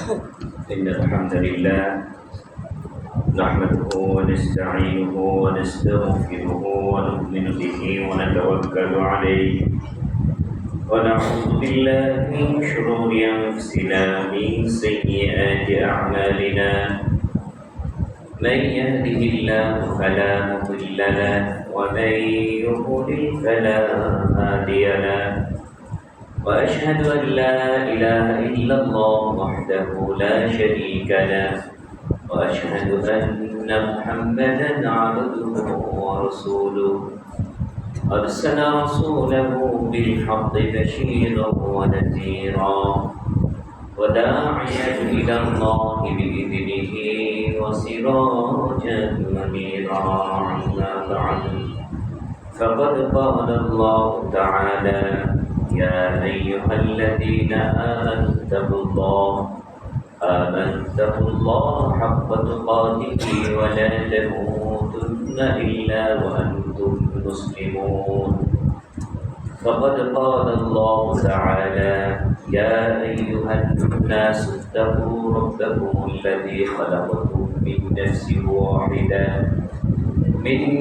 إن الحمد لله نحمده ونستعينه ونستغفره ونؤمن به ونتوكل عليه ونعوذ بالله من شرور أنفسنا من سيئات أعمالنا من يهده الله فلا مضل له ومن يضلل فلا هادي له وأشهد أن لا إله إلا الله وحده لا شريك له وأشهد أن محمدا عبده ورسوله أرسل رسوله بالحق بشيرا ونذيرا وداعيا إلى الله بإذنه وسراجا منيرا أما بعد فقد قال الله تعالى يا أيها الذين آمنوا اتقوا الله حق تقاته ولا تموتن إلا وأنتم مسلمون فقد قال الله تعالى يا أيها الناس اتقوا ربكم الذي خلقكم من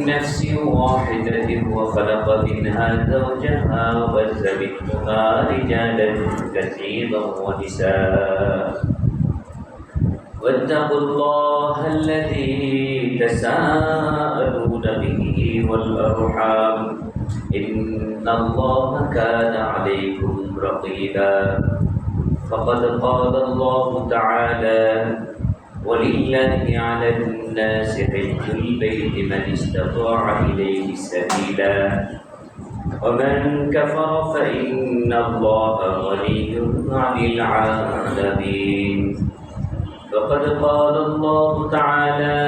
نفس واحدة وخلق منها زوجها وبث منهما رجالا كثيرا ونساء واتقوا الله الذي تساءلون به والأرحام إن الله كان عليكم رقيبا فقد قال الله تعالى ولله على الناس حج البيت من استطاع إليه سبيلا ومن كفر فإن الله غني عن العالمين فقد قال الله تعالى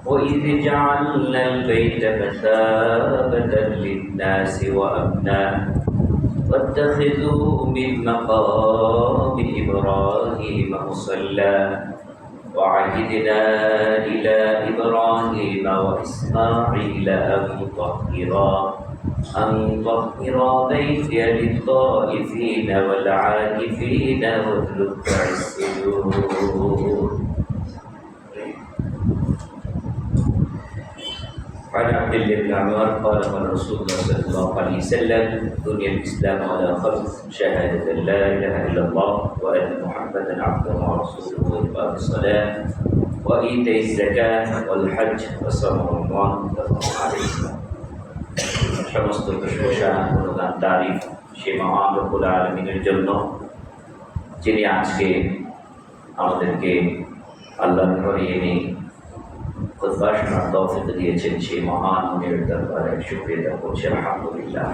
وإذ جعلنا البيت مثابة للناس وأمنا واتخذوا من مقام إبراهيم مصلى وعهدنا إلى إبراهيم وإسماعيل أن طهرا بيتي للطائفين والعاكفين والركع السجود. عن عبد الله بن عمر قال قال رسول الله صلى الله عليه وسلم بني الإسلام على خمس شهادة لا إله إلا الله وأن محمدا عبده ورسوله وإقام الصلاة وإيتاء الزكاة والحج وصوم رمضان متفق عليه. সমস্ত প্রশংসা অনুদান তারিফ সে মহান রব্বুল আলামিনের জন্য যিনি আজকে আমাদেরকে আল্লাহর ঘরে এনে খুতবা শোনার তৌফিক দিয়েছেন সেই মহান মুনির দরবারে শুকরিয়া করছি আলহামদুলিল্লাহ।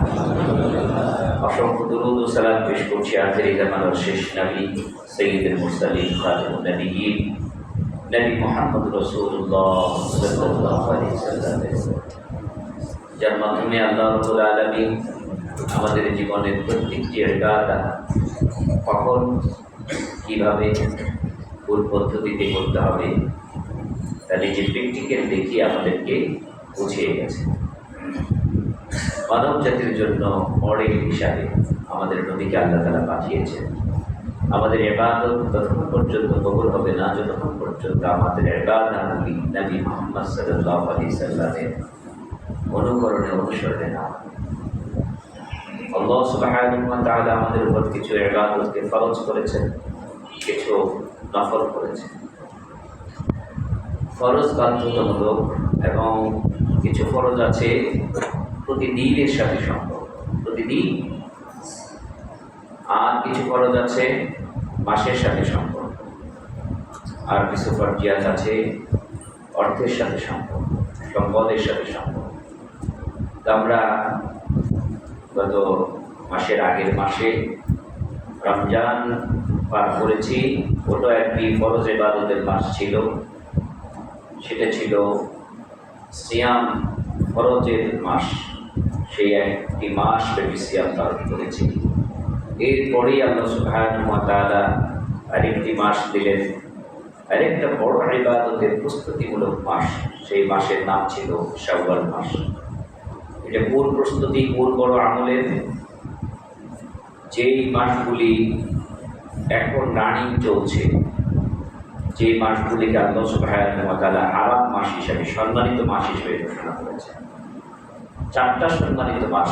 অসংখ্য দুরূদ ও সালাম পেশ করছি আখিরি জামানার শেষ নবী সাইয়্যিদুল মুরসালিন খাতামুন নবিয়্যিন নবী মুহাম্মদ রাসূলুল্লাহ সাল্লাল্লাহু আলাইহি ওয়াসাল্লাম, যার মাধ্যমে আল্লাহ রাব্বুল আলামিন আমাদের জীবনের প্রত্যেকটি ইবাদত কখন কিভাবে কোন পদ্ধতিতে করতে হবে তা নিজের প্র্যাকটিক্যাল দেখিয়ে আমাদেরকে বুঝিয়ে গেছে। মানব জাতির জন্য মডেল হিসাবে আমাদের নবীকে আল্লাহ তাআলা পাঠিয়েছেন। আমাদের ইবাদত ততক্ষণ পর্যন্ত কবুল হবে না যতক্ষণ পর্যন্ত আমাদের ইবাদতগুলি নবী মুহাম্মদ সাল্লাল্লাহু আলাইহি সাল্লামের অনুকরণে অনুসরণে না। আল্লাহ সুবহানাহু ওয়া তাআলা আমাদের উপর কিছু ইবাদতকে ফরজ করেছেন, কিছু নফল করেছেন। ফরজ বাধ্যতামূলক এবং কিছু ফরজ আছে প্রতিদিনের সাথে সম্পর্ক, প্রতিদিন, আর কিছু ফরজ আছে মাসের সাথে সম্পর্ক, আর কিছু ফরজিয়াত আছে অর্থের সাথে সম্পর্ক, সম্পদের সাথে সম্পর্ক। আমরা গত মাসের আগের মাসে রমজান পার করেছি। ওটা একটি ফরজ ইবাদতের মাস ছিল, সেটা ছিল সিয়াম ফরজের মাস। সেই একটি মাস ব্যাপী সিয়াম পালন করেছি। এরপরেই আল্লাহ সুবহানাহু ওয়া তাআলা আরেকটি মাস দিলেন, আরেকটা বড় ইবাদতের প্রস্তুতিমূলক মাস। সেই মাসের নাম ছিল শাওয়াল মাস। এটা কোন প্রস্তুতি, কোন বড় আমলের, যেই মাসগুলি এখন রানিং চলছে, যে মাসগুলিকে আল্লাহ সুবহানাহু ওয়া তাআলা হারাম মাস হিসেবে, সম্মানিত মাস হিসেবে ঘোষণা করেছেন। 4টা সম্মানিত মাস।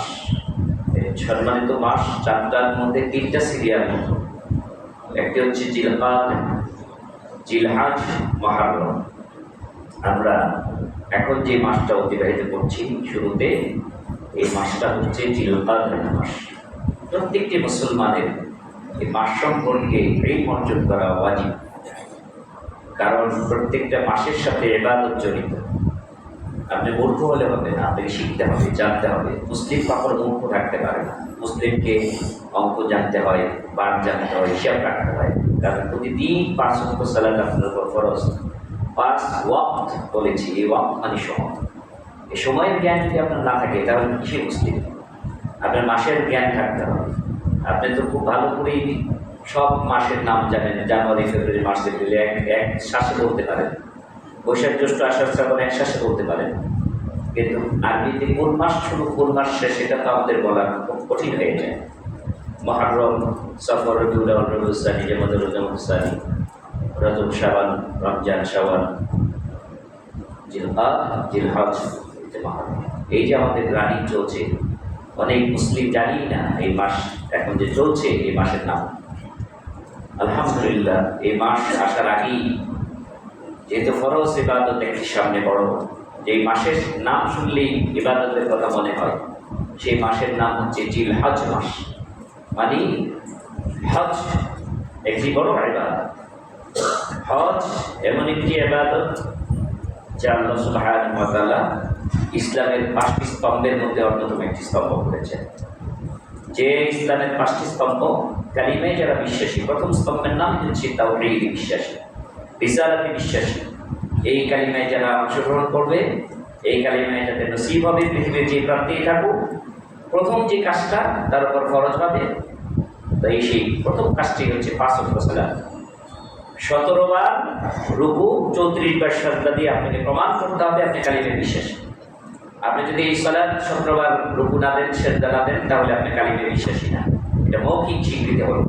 এই সম্মানিত মাস 4টার মধ্যে 3টা সিরিয়াল মতো। একটি হচ্ছে জিলকাদ, জিলহাজ, মুহররম। আমরা এখন যে মাসটা অতিবাহিত করছি শুরুতে, এই মাসটা হচ্ছে জিলকাদের মাস। প্রত্যেকটি মুসলমানের এই মাস সম্পর্কে ইলম অর্জন করা ওয়াজিব, কারণ প্রত্যেকটা মাসের সাথে ইবাদত জড়িত। আপনি মূর্খ হলে হবে না, আপনাকে শিখতে হবে, জানতে হবে। মুসলিম কখনো মূর্খ থাকতে পারে না। মুসলিমকে অঙ্ক জানতে হয়, বার জানতে হয়, হিসাব রাখতে হয়, কারণ প্রতিদিন 5 ওয়াক্ত সালাত আপনার উপর ফরজ। 5 ওয়াক্ত বলেছি, এই ওয়াক্ত মানে সময়। এই সময়ের জ্ঞান যদি আপনার না থাকে তাহলে কিসে মুসলিম? আপনার মাসের জ্ঞান থাকতে হবে। আপনি তো খুব ভালো করেই সব মাসের নাম জানেন, জানুয়ারি, ফেব্রুয়ারি, মার্চ, এপ্রিল এক শ্বাসে বলতে পারেন। বৈশাখ, জ্যৈষ্ঠ, আষাঢ়, শ্রাবণ এক শ্বাসে বলতে পারেন। কিন্তু আরবিতে কোন মাস শুরু কোন মাস শেষ সেটা তো আমাদের বলা খুব কঠিন হয়ে যায়। মুহররম, সফর, রবিউল আউয়াল, রবিউল সানি, জামাদুল রজব সানি, রজব, শাবান, রমজান, শাওয়াল, জিলকাদ, জিলহজ, মুহররম। এই যে আমাদের রানিং চলছে, অনেক মুসলিম জানি না এই মাস এখন যে চলছে এই মাসের নাম। আলহামদুলিল্লাহ, এই মাস আসার আগেই যেহেতু ফরজ ইবাদত একটি সামনে বড়, যে মাসের নাম শুনলেই ইবাদতের কথা মনে হয়, সেই মাসের নাম হচ্ছে জিলহজ মাস। মানে হজ একটি বড় ইবাদত। হজ এমন একটি ইবাদত যা আল্লাহ সুবহানাহু ওয়া তাআলা ইসলামের 5টি স্তম্ভের মধ্যে অন্যতম একটি স্তম্ভ করেছেন। যে ইসলামের 5টি স্তম্ভ, কালিমায় যারা বিশ্বাসী, প্রথম স্তম্ভের নাম হচ্ছে তাওহীদ, বিশ্বাসী, রিসালাতে বিশ্বাসী। এই কালিমায় যারা অংশগ্রহণ করবে, এই কালিমায় যাদের নসিব হবে পৃথিবীর যে প্রান্তেই থাকুক, প্রথম যে কাজটা তার উপর ফরজ হবে, তাই সেই প্রথম কাজটি হচ্ছে 5 ওয়াক্ত সালাত। 17 বার রুকু, 34 বার সাজদা দিয়ে আপনাকে প্রমাণ করতে হবে আপনি কালিমায় বিশ্বাসী। আপনি যদি এই সালাত 17 বার রুকু না দেন, সাজদা না দেন, তাহলে আপনি কালিমায় বিশ্বাসী না। এটা মৌখিক স্বীকৃতি হলো,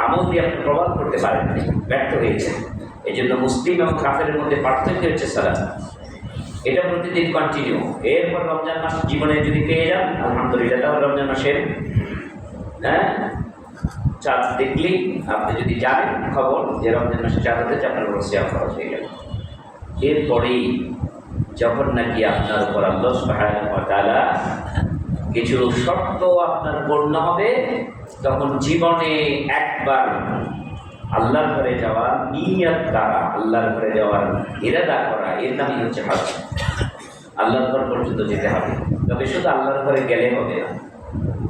আমল দিয়ে আপনি প্রমাণ করতে পারেন, ব্যর্থ হয়েছে। এই জন্য মুসলিম এবং কাফেরের মধ্যে পার্থক্য হচ্ছে সালাত। এটা প্রতিদিন কন্টিনিউ। এরপর রমজান মাস জীবনে যদি পেয়ে যান আলহামদুলিল্লাহ, তাহলে রমজান মাসের চাঁদ দেখলেই আপনি যদি জানেন খবর যে রমজান মাসে চাঁদ হতে আপনার উপর সিয়াম ফরজ হয়ে গেল। এরপরেই যখন নাকি আপনার উপর আল্লাহ সুবহানাহু ওয়া তাআলা কিছু শর্ত আপনার পূর্ণ হবে, তখন জীবনে একবার আল্লাহর ঘরে যাওয়া, নিয়ত করা, আল্লাহর ঘরে যাওয়ার ইরাদা করা, এর নামই হচ্ছে হজ। আল্লাহর ঘর পর্যন্ত যেতে হবে। তবে শুধু আল্লাহর ঘরে গেলে হবে না,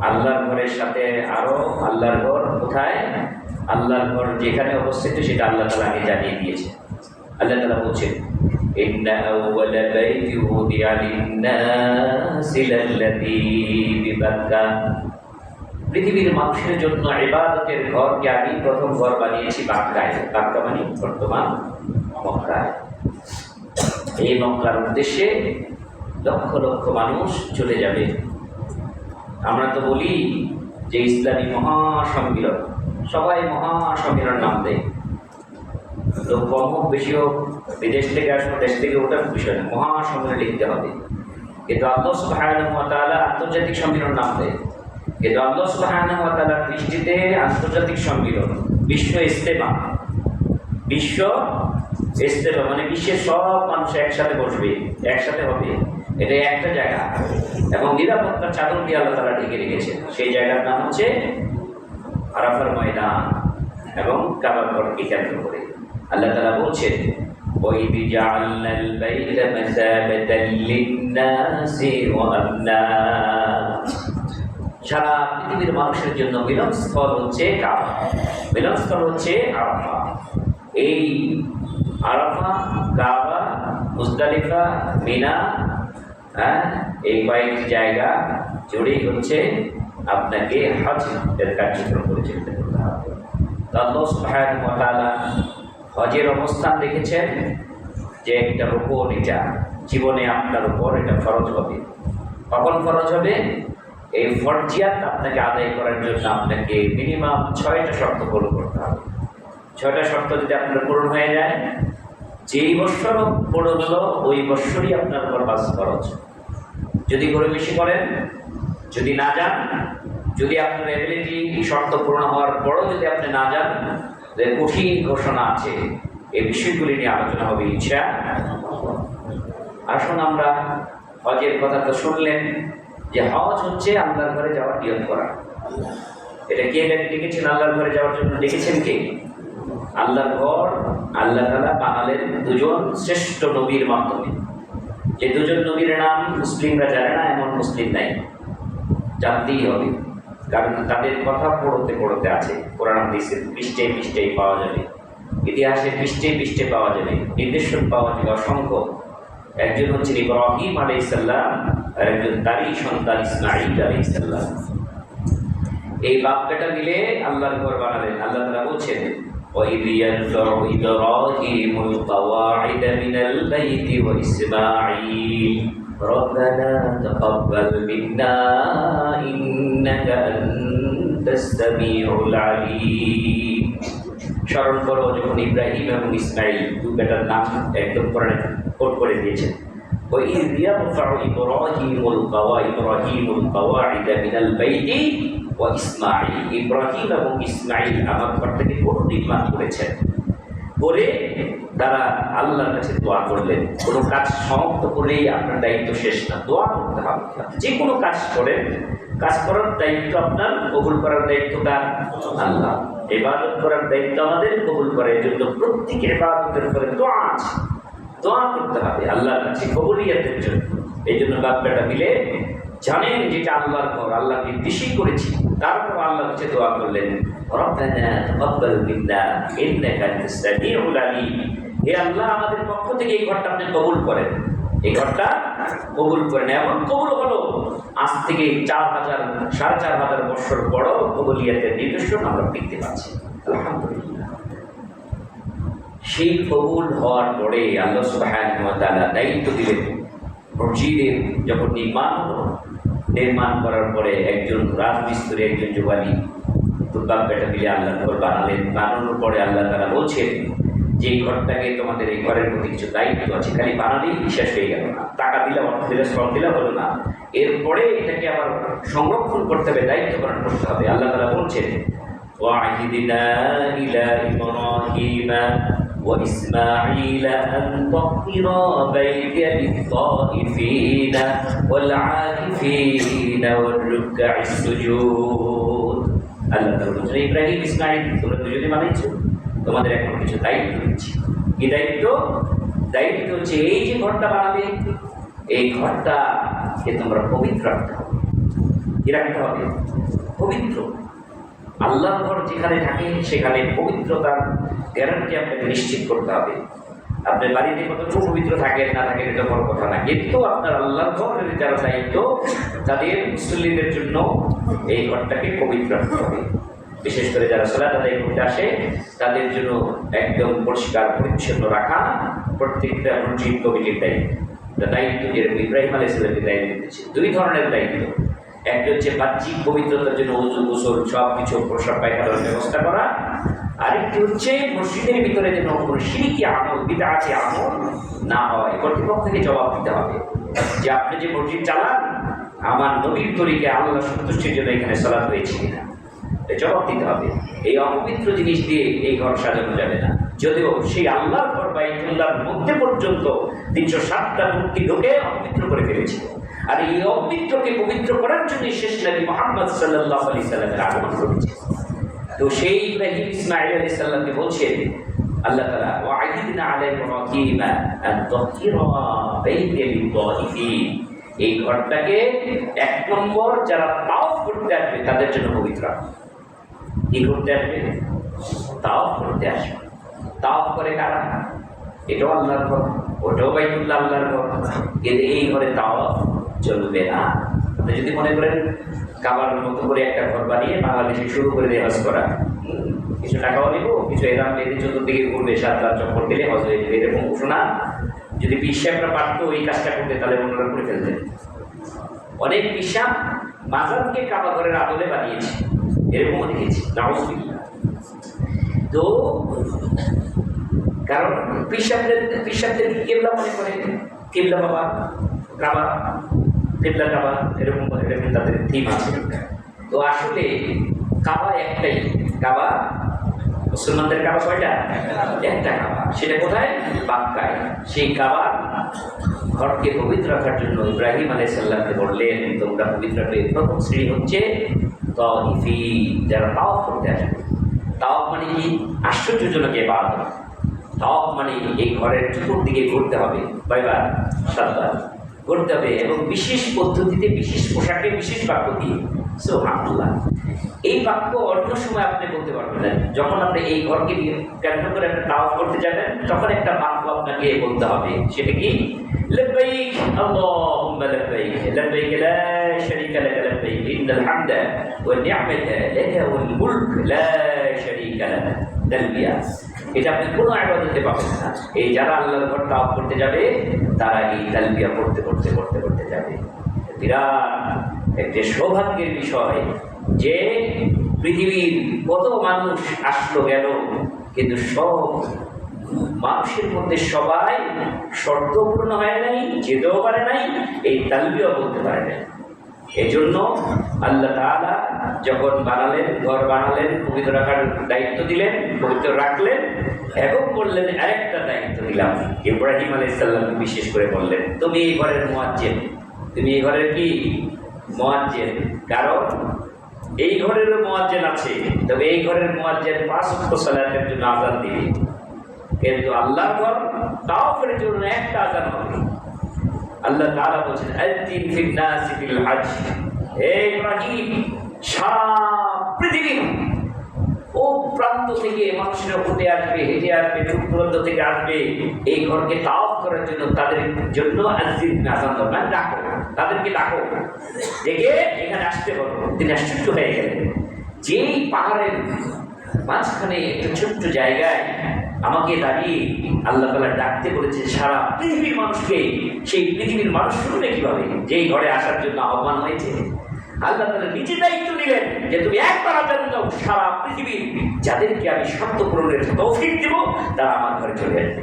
আল্লাহর ঘরের সাথে আরো আল্লাহর ঘর কোথায়, আল্লাহর ঘর যেখানে অবস্থিত সেটা আল্লাহ তাআলা আগে জানিয়ে দিয়েছে। আল্লাহ তাআলা বলছেন, ইন্না আউওয়ালা বাইতি উদিআ লিন-নাসি লাল্লাযী বিবাক্কা। পৃথিবীর মানুষের জন্য ইবাদতের ঘরকে আমি প্রথম ঘর বানিয়েছি বাক্কায়। বাক্কা মানে বর্তমান মক্কায়। এই মক্কার উদ্দেশ্যে লক্ষ লক্ষ মানুষ চলে যাবে। আমরা তো বলি যে ইসলামী মহাসম্মিলন, সবাই মহাসম্মিলন নাম দেয়। লোক কম হোক বেশি হোক, বিদেশ থেকে আসবো, দেশ থেকে ওটার বিষয় না, মহাসম্মিলন লিখতে হবে। কিন্তু আল্লাহ সুবহানাহু ওয়া তাআলা আন্তর্জাতিক সম্মিলন নাম দেয়। কিন্তু আল্লাহ সুবহানাহু ওয়া তাআলার দৃষ্টিতে আন্তর্জাতিক সম্মিলন, বিশ্ব ইজতেমা, বিশ্ব ইজতেমা মানে বিশ্বের সব মানুষ একসাথে বসবে, একসাথে হবে, এটা একটা জায়গা এবং নিরাপত্তার চাদর দিয়ে আল্লাহ তাআলা ঢেকে রেখেছেন। সেই জায়গার নাম হচ্ছে আরাফার ময়দান এবং কাবার ঘরকে কেন্দ্র করে আল্লাহ তাআলা বলছেন, وَإِذْ جَعَلْنَا الْبَيْتَ مَثَابَةً لِلنَّاسِ وَأَمْنًا। সারা পৃথিবীর মানুষের জন্য মিলনস্থল হচ্ছে কাবা, মিলনস্থল হচ্ছে আরাফা। এই আরাফা, কাবা, মুজদালিফা, মিনা, এই কয়েকটি জায়গা জুড়েই হচ্ছে আপনাকে হজের কার্যক্রম পরিচালিত করতে হবে। আল্লাহ সুবহানাহু ওয়া তাআলা হজের অবস্থান রেখেছেন যে একটা রুকুন, এটা জীবনে আপনার উপর এটা ফরজ হবে। কখন ফরজ হবে? এই ফরজিয়াত আপনাকে আদায় করার জন্য আপনাকে মিনিমাম 6টা শর্ত পূরণ করতে হবে। 6টা শর্ত যদি আপনার পূরণ হয়ে যায় যেই বৎসর বড় হলো ওই বৎসরই আপনার উপর বাস খরচ। যদি করে বেশি করেন, যদি না যান, যদি আপনার এবিলিটি শর্ত পূরণ হওয়ার পরও যদি আপনি না যান, যে কঠিন ঘোষণা আছে, এই বিষয়গুলি নিয়ে আলোচনা হবে ইনশাআল্লাহ। আসুন আমরা হজের কথা তো শুনলেন, যে হজ হচ্ছে আল্লাহর ঘরে যাওয়ার নিয়ত করা। এটা কে ডেকেছেন? আল্লাহর ঘরে যাওয়ার জন্য ডেকেছেন কে? আল্লাহর ঘর আল্লাহ তাআলা বানালেন দুজন শ্রেষ্ঠ নবীর মাধ্যমে। যে দুজন নবীর নাম মুসলিমরা জানে না এমন মুসলিম নাই, জানতেই হবে, কারণ তাদের কথা পড়তে পড়তে আছে কোরআন হাদিসের পৃষ্ঠে পৃষ্ঠেই পাওয়া যাবে, ইতিহাসের পৃষ্ঠে পৃষ্ঠে পাওয়া যাবে, নির্দেশন পাওয়া যাবে অসংখ্য। একজন হচ্ছেন ইব্রাহিম আলাইহিস সালাম, আর একজন তারই সন্তান ইসমাঈল আলাইহিস সালাম। এই বাপ বেটা মিলে আল্লাহর ঘর বানালেন। আল্লাহ তাআলা বলছেন, وَإِذْ يَرْفَعُ إِبْرَاهِيمُ الْقَوَاعِدَ مِنَ الْبَيْتِ وَإِسْمَاعِيلُ رَبَّنَا تَقَبَّلْ مِنَّا إِنَّكَ أَنْتَ السَّمِيعُ الْعَلِيمُ। স্মরণ করো যখন ইব্রাহিম এবং ইসমাঈল দুই বেটার নাম একদম কোট করে দিয়েছেন। وَإِذْ يَرْفَعُ إِبْرَاهِيمُ الْقَوَاعِدَ مِنَ الْبَيْتِ وَإِسْمَاعِيلُ। ইব্রাহিম এবং ইসমাঈল আমার ঘর থেকে কোন নির্মাণ করেছেন, করে তারা আল্লাহর কাছে দোয়া করলেন। কোনো কাজ সমাপ্ত করলেই আপনার দায়িত্ব শেষ না, দোয়া করতে হবে। যে কোনো কাজ করেন, কাজ করার দায়িত্ব আপনার, কবুল করার দায়িত্ব কার? আল্লাহ। ইবাদত করার দায়িত্ব আমাদের, কবুল করার জন্য প্রত্যেক ইবাদতের উপরে দোয়া আছে, দোয়া করতে হবে আল্লাহর কাছে কবুলিয়াতের জন্য। এই জন্য বাপ বেটা মিলে জানেন যেটা আল্লাহর ঘর, আল্লাহ নির্দেশই করেছি, তারপর আল্লাহর কাছে দোয়া করলেন, রব্বানা তাকাব্বাল মিন্না ইন্নাকা আনতাস সামিউল আলিম। হে আল্লাহ, আমাদের পক্ষ থেকে এই ঘরটা আপনি কবুল করেন, এই ঘরটা কবুল করেন। এমন কবুল হলো আজ থেকে 4,000-4,500 বছর বড় কবুলিয়াতের নিদর্শন আমরা দেখতে পাচ্ছি, আলহামদুলিল্লাহ। সেই কবুল হওয়ার পরে আল্লাহ সুবহানাহু ওয়া তাআলা দায়িত্ব দিলেন মসজিদের যখন নির্মাণ করার পরে একজন রাজমিস্ত্রি, একজন যুবালী বাপ বেটা মিলে আল্লাহর ঘর বানালেন। বানানোর পরে আল্লাহ তাআলা বলছেন যে এই ঘরটাকে, তোমাদের এই ঘরের প্রতি কিছু দায়িত্ব আছে, খালি বানালেই শেষ হয়ে গেল না, টাকা দিলাম, অর্থ দিলে, শ্রম দিলাম হলো না, এরপরে এটাকে আবার সংরক্ষণ করতে হবে, দায়িত্ব পালন করতে হবে। আল্লাহ তাআলা বলছেন, وَعَهِدْنَا إِلَى إِبْرَاهِيمَ وَإِسْمَاعِيلَ أَنْ طَهِّرَا بَيْتِيَ لِلطَّائِفِينَ وَالْعَاكِفِينَ وَالرُّكَّعِ السُّجُودِ। আল্লাহ তাআলা বলছেন, ইব্রাহিম ইসমাঈল তোমরা দুজনে বানিয়েছো, তোমাদের এখন কিছু দায়িত্ব দিচ্ছি। কি দায়িত্ব? দায়িত্ব হচ্ছে এই যে ঘরটা বানাবে, এই ঘরটাকে তোমরা পবিত্র রাখতে হবে। কি রাখতে হবে? পবিত্র। আল্লাহর ঘর যেখানে থাকে সেখানে পবিত্রতার গ্যারান্টি আপনাকে নিশ্চিত করতে হবে। আপনার বাড়িতে কতটুকু পবিত্র থাকেন না থাকেন এটা বড় কথা না, কিন্তু আপনার আল্লাহর ঘরের যারা দায়িত্ব, তাদের মুসল্লিদের জন্য এই ঘরটাকে পবিত্র রাখতে হবে। বিশেষ করে যারা সালাত আদায় করতে আসে তাদের জন্য একদম পরিষ্কার পরিচ্ছন্ন রাখা প্রত্যেকটা মসজিদ কমিটির দায়িত্ব। যেরকম ইব্রাহিম আলাইহিস সালামের দায়িত্ব দিচ্ছে, দুই ধরনের দায়িত্ব। একটা হচ্ছে বাহ্যিক পবিত্রতার জন্য উযু গোসল সব কিছু প্রসাব পায়খানার ব্যবস্থা করা, আরেকটি হচ্ছে মসজিদের ভিতরে যেন কোনো শিরকি আমল, বিদআতি আমল না হয়, কর্তৃপক্ষ থেকে জবাব দিতে হবে যে আপনি যে মসজিদ চালান আমার নবীর তরিকে আল্লাহ সন্তুষ্টির জন্য এখানে সালাত হয়েছে কিনা, জবাব দিতে হবে। এই অপবিত্র জিনিস দিয়ে এই ঘর সাজানো যাবে না। যদিও সেই আল্লাহর ঘর বাইতুল্লাহর মধ্যে পর্যন্ত 307টা মূর্তি ঢোকে অপবিত্র করে ফেলেছিল, আর এই অপবিত্রকে পবিত্র করার জন্য শেষ নবী মুহাম্মদ সাল্লাল্লাহু আলাইহি সাল্লামের আগমন করেছে। তো সেই ইব্রাহিম ইসমাঈল আলাইহিস সালামকে বলছেন আল্লাহ তাআলা, ওয়া'আইদনা আলা ইব্রাহিম আন তাহিরা বাইতি লিত-তাইফিন। এই ঘরটাকে এক নম্বর যারা তাওয়াফ করতে আসবে তাদের জন্য পবিত্র। কি করতে আসবে? তাওয়াফ করতে আসবে। তাওয়াফ করে কারা? এটাও আল্লাহর ঘর, ওটাও বাইতুল্লাহ আল্লাহর ঘর, কিন্তু এই ঘরে তাওয়াফ চলবে না। আপনি যদি মনে করেন কাবার মতো করে একটা ঘর বানিয়ে বাংলাদেশে শুরু করে দিয়ে হজ করা, কিছু টাকাও নিব, কিছু এরাম বেঁধে চতুর্দিকে ঘুরবে, 7 রাত চক্কর দিলে হজ হয়ে যাবে, এরকম ঘোষণা যদি পিসাবরা পারতো এই কাজটা করতে তাহলে অন্যরা করে ফেলতেন। অনেক পিসাব মাজারকে কাবা ঘরের আদলে বানিয়েছে, এরকমও দেখেছি, নাউজুবিল্লাহ। তো কারণ পিসাবদের কেবলা মনে করে, কেবলা বাবা কাবা, কেবলা কাবা, এরকম তাদের থিম আছে। তো আসলে কাবা একটাই, কাবা মুসলমানদের কাবা কয়টা? একটা কাবা। সেটা কোথায়? বাক্কায়। সেই কাবা ঘরকে পবিত্র রাখার জন্য ইব্রাহিম আলাইহিস সালামকে বললেন, তোমরা পবিত্র রাখবে। প্রথম শ্রেণী হচ্ছে তাওয়াফি, যারা তাওয়াফ করতে আসবে। তাওয়াফ মানে কি? আশ্চর্যজনক ইবাদত। তাওয়াফ মানে এই ঘরের চতুর্দিকে ঘুরতে হবে, কয়বার? 7 বার ঘুরতে হবে, এবং বিশেষ পদ্ধতিতে, বিশেষ পোশাকে, বিশেষ বাক্য দিয়ে। সুবহানাল্লাহ। এই বাক্য অন্য সময় আপনি বলতে পারবেন না। যখন আপনি এই ঘরকে কেন্দ্র করে একটা তাওয়াফ করতে যাবেন, তখন একটা বাক্য আপনাকে বলতে হবে। সেটা কি? লব্বাইক আল্লাহুম্মা লব্বাইক, লব্বাইক লা শারীকা লাক লব্বাইক, ইন্নাল হামদা ওয়ান নি'মাতা লাকা ওয়াল মুলক লা শারীকা লাক। তালবিয়া। এটা আপনি কোনো ইবাদতে পাবেন না। এই যারা আল্লাহর ঘর তাওয়াফ করতে যাবে, তারা এই তালবিয়া পড়তে পড়তে পড়তে পড়তে যাবে। বিরাট একটা সৌভাগ্যের বিষয় যে পৃথিবীর কত মানুষ আসলো গেল, কিন্তু সব মানুষের মধ্যে সবাই শর্ত পূর্ণ হয় নাই, যেতেও পারে নাই, এই তালবিয়া বলতে পারে নাই। এজন্য আল্লাহ তাআলা যখন বানালেন, ঘর বানালেন, পবিত্র রাখার দায়িত্ব দিলেন, পবিত্র রাখলেন, এবং বললেন আরেকটা দায়িত্ব দিলাম। ইব্রাহিম আলাইহিস সালামকে বিশেষ করে বললেন, তুমি এই ঘরের মুয়াজ্জিন, তুমি এই ঘরের কি? মুয়াজ্জিন। কারণ এই ঘরেরও মুয়াজ্জিন আছে, তবে এই ঘরের মুয়াজ্জিন 5 ওয়াক্ত সালাতের জন্য আযান দিবে, কিন্তু আল্লাহর ঘর তাওয়াফের জন্য একটা আযান হবে। আল্লাহ তাআলা বলেন আযিন ফিন নাসি বিল হজ, হে ইব্রাহিম, সারা পৃথিবীর ও প্রান্ত থেকে মানুষেরা উঠে আসবে, হেঁটে আসবে, দূর দূরান্ত থেকে আসবে এই ঘরকে তাওয়াফ করার জন্য। তাদের জন্য আযিন, আযান দাও, মানে ডাকো, তাদেরকে ডাকো, ডেকে এখানে আসতে বলো। তিনি আশ্চর্য হয়ে গেলেন, যেই পাহাড়ের মাঝখানে একটা ছোট্ট জায়গায় আমাকে দাঁড়িয়ে আল্লাহ তাআলা ডাকতে বলেছে সারা পৃথিবীর মানুষকে। সেই পৃথিবীর মানুষ শুনবে কিভাবে যেই ঘরে আসার জন্য আহ্বান হয়েছে? আল্লাহ তাআলা নিজে দায়িত্ব নিলেন যে তুমি একবার আযান দাও, সারা পৃথিবীর যাদেরকে আমি শর্ত পূরণের তৌফিক দেব, তারা আমার ঘরে চলে আসবে।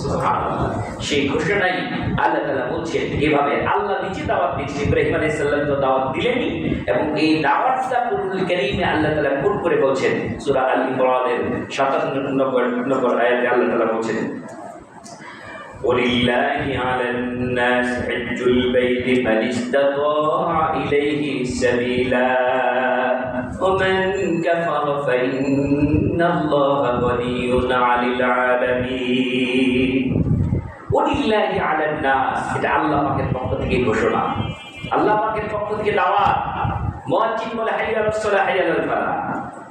সুবহানাল্লাহ। সেই ঘোষণাই আল্লাহ তাআলা বলছেন। এভাবে আল্লাহ নিজে দাওয়াত দিচ্ছেন। ইব্রাহিম আলাইহিস সালাম তো দাওয়াত দিলেনই, এবং এই দাওয়াতটা কুরআনুল কারীমে আল্লাহ তাআলা কোট করে বলছেন। সূরা আল ইমরানের 57 নম্বর আয়াতে আল্লাহ তাআলা বলছেন, وَلِلَّهِ عَلَى النَّاسِ حِجُّ الْبَيْتِ مَنِ اسْتَطَاعَ إِلَيْهِ سَبِيلًا وَمَنْ كَفَرَ فَإِنَّ اللَّهَ غَنِيٌّ عَنِ الْعَالَمِينَ। وَلِلَّهِ عَلَى النَّاسِ, এটা আল্লাহ পাকের পক্ষ থেকে ঘোষণা, আল্লাহ পাকের পক্ষ থেকে দাওয়াত। মুয়াজ্জিন বলে হাইয়া আলাস সালাহ, হাইয়া আলাল ফালাহ,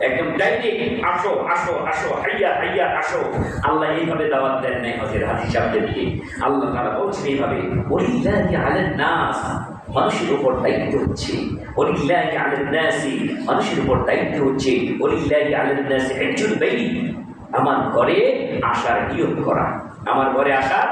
একদম ডাইরেক্ট আসো আসো আসো, হাইয়া হাইয়া আসো। আল্লাহ এইভাবে দাওয়াত দেন নাই হযরত হাদিস সাহেবদেরকে। আল্লাহ তাআলা বলছেন এইভাবে, ওয়ালিল্লাহি আলান নাস, মানুষের উপর দায়িত্ব হচ্ছে। ওয়ালিল্লাহি আলান নাসি, মানুষের উপর দায়িত্ব হচ্ছে। ওয়ালিল্লাহি আলান নাসি হিজ্জুল বাইত, আমার ঘরে আসার নিয়ত করা, আমার ঘরে আসার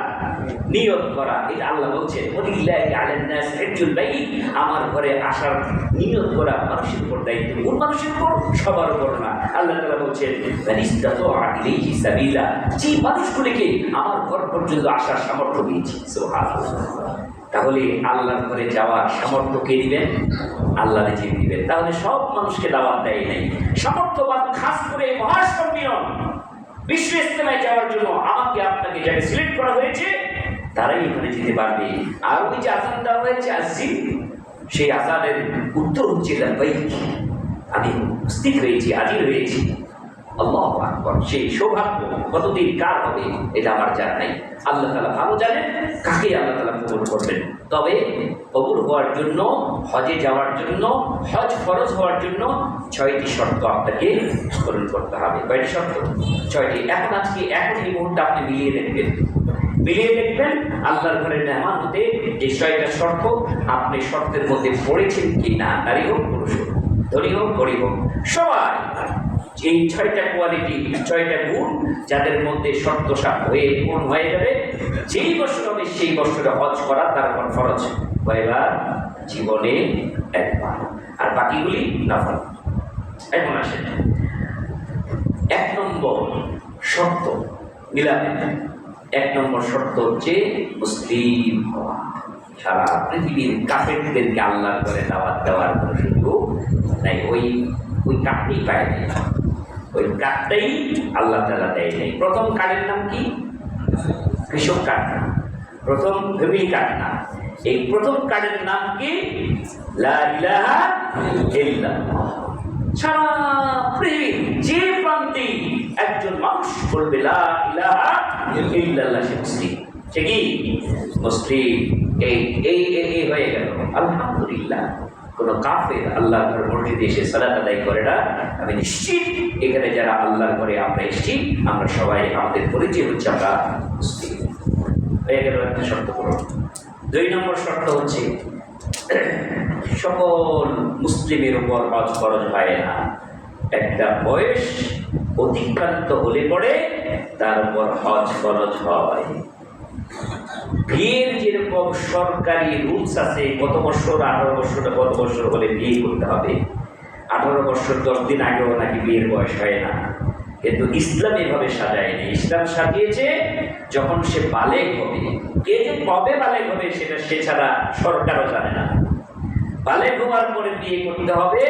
নিয়ত করা। এটা আল্লাহ বলছেন, ওয়ালিল্লাহি আলান নাসি হিজ্জুল বাইত, আমার ঘরে আসার নিয়ত করা মানুষের উপর দায়িত্ব। কোন মানুষের উপর? সবার উপর না। আল্লাহ তাআলা বলছেন, ফানিস্তাতাআ ইলাইহি সাবিলা, যে মানুষগুলোকে আমার ঘর পর্যন্ত আসার সামর্থ্য দিয়েছি। সুবহানাল্লাহ। তাহলে আল্লাহর ঘরে যাওয়ার সামর্থ্য কে দিবেন? আল্লাহ নিজে দিবেন। তাহলে সব মানুষকে দাওয়াত দেয় নাই। সামর্থ্যবান খাস করে মহাসম্মিলন বিশ্ব ইজতেমায় যাওয়ার জন্য আমাকে আপনাকে যাকে সিলেক্ট করা হয়েছে, তারাই এখানে যেতে পারবে। আর ওই যে আযান দেওয়া হয়েছে আযিন, সেই আযানের উত্তর হচ্ছে লাব্বাইক, আমি উপস্থিত হয়েছি, হাজির হয়েছি। আল্লাহু আকবার। সেই সৌভাগ্য কতদিন কার হবে এটা আমার জানা নাই। আল্লাহ তাআলা ভালো জানেন কাকে আল্লাহ তাআলা কবুল করবেন। তবে কবুল হওয়ার জন্য, হজে যাওয়ার জন্য, হজ ফরজ হওয়ার জন্য 6টি শর্ত আপনাকে পূরণ করতে হবে। কয়টি শর্ত? 6টি। আজকে এই মুহূর্তে আপনি মিলিয়ে দেখবেন আল্লাহর ঘরের মেহমান হতে যে 6টা শর্ত, আপনি শর্তের মধ্যে পড়েছেন কি না। নারী হোক, পুরুষ হোক, ধনী হোক, গরিব হোক, সবাই এই 6টা কোয়ালিটি, 6টা গুণ যাদের মধ্যে শর্ত পূর্ণ হয়ে যাবে, যেই বছর হবে সেই বছরে হজ করা তার উপর ফরজ। কয়বার? জীবনে একবার, আর বাকিগুলি নফল। এখন আসেন 1 নম্বর শর্ত, মিলাবেন। 1 নম্বর শর্ত হচ্ছে মুসলিম হওয়া। সারা পৃথিবীর কাফেরদেরকে আল্লাহর করে দাওয়াত দেওয়ার কোনো সুযোগ নাই। ওই কাঠটাই পায় নাই, ওই কাঠটাই আল্লাহ তাআলা দেয় নাই। প্রথম কাঠের নাম কি? কৃষক কাঠ না, প্রথম ফ্যামিলি কাঠ না, এই প্রথম কাঠের নাম কি? লা ইলাহা ইল্লাল্লাহ। সারা পৃথিবীর যে প্রান্তে একজন মানুষ বলবে লা ইলাহা ইল্লাল্লাহ, সে মুসলিম। সে কি? মুসলিম। এই হয়ে গেল। আলহামদুলিল্লাহ, কোন কাফের আল্লাহর মসজিদে এসে সালাত আদায় করে না। আমি নিশ্চিত এখানে যারা আল্লাহর ঘরে আমরা এসেছি, আমরা সবাই আমাদের পরিচয় হচ্ছে আমরা মুসলিম। হয়ে গেল একটা শর্ত পূরণ। 2 নম্বর শর্ত হচ্ছে সকল মুসলিমের উপর হজ ফরজ হয় না। একটা বয়স অতিক্রান্ত হলে পরে তার উপর হজ ফরজ হয়। বিয়ের যেরকম সরকারি রুলস আছে, কত বছর, 18 বছর, কত বছর হলে বিয়ে করতে হবে। 18 বছর 10 দিন আগেও নাকি বিয়ের বয়স হয় না, কিন্তু ইসলাম এভাবে সাজায়নি। ইসলাম সাজিয়েছে যখন সে বালেগ হবে। কে যে কবে বালেগ হবে সেটা সে ছাড়া সরকারও জানে না। বালেগ হওয়ার পরে বিয়ে করতে হবে,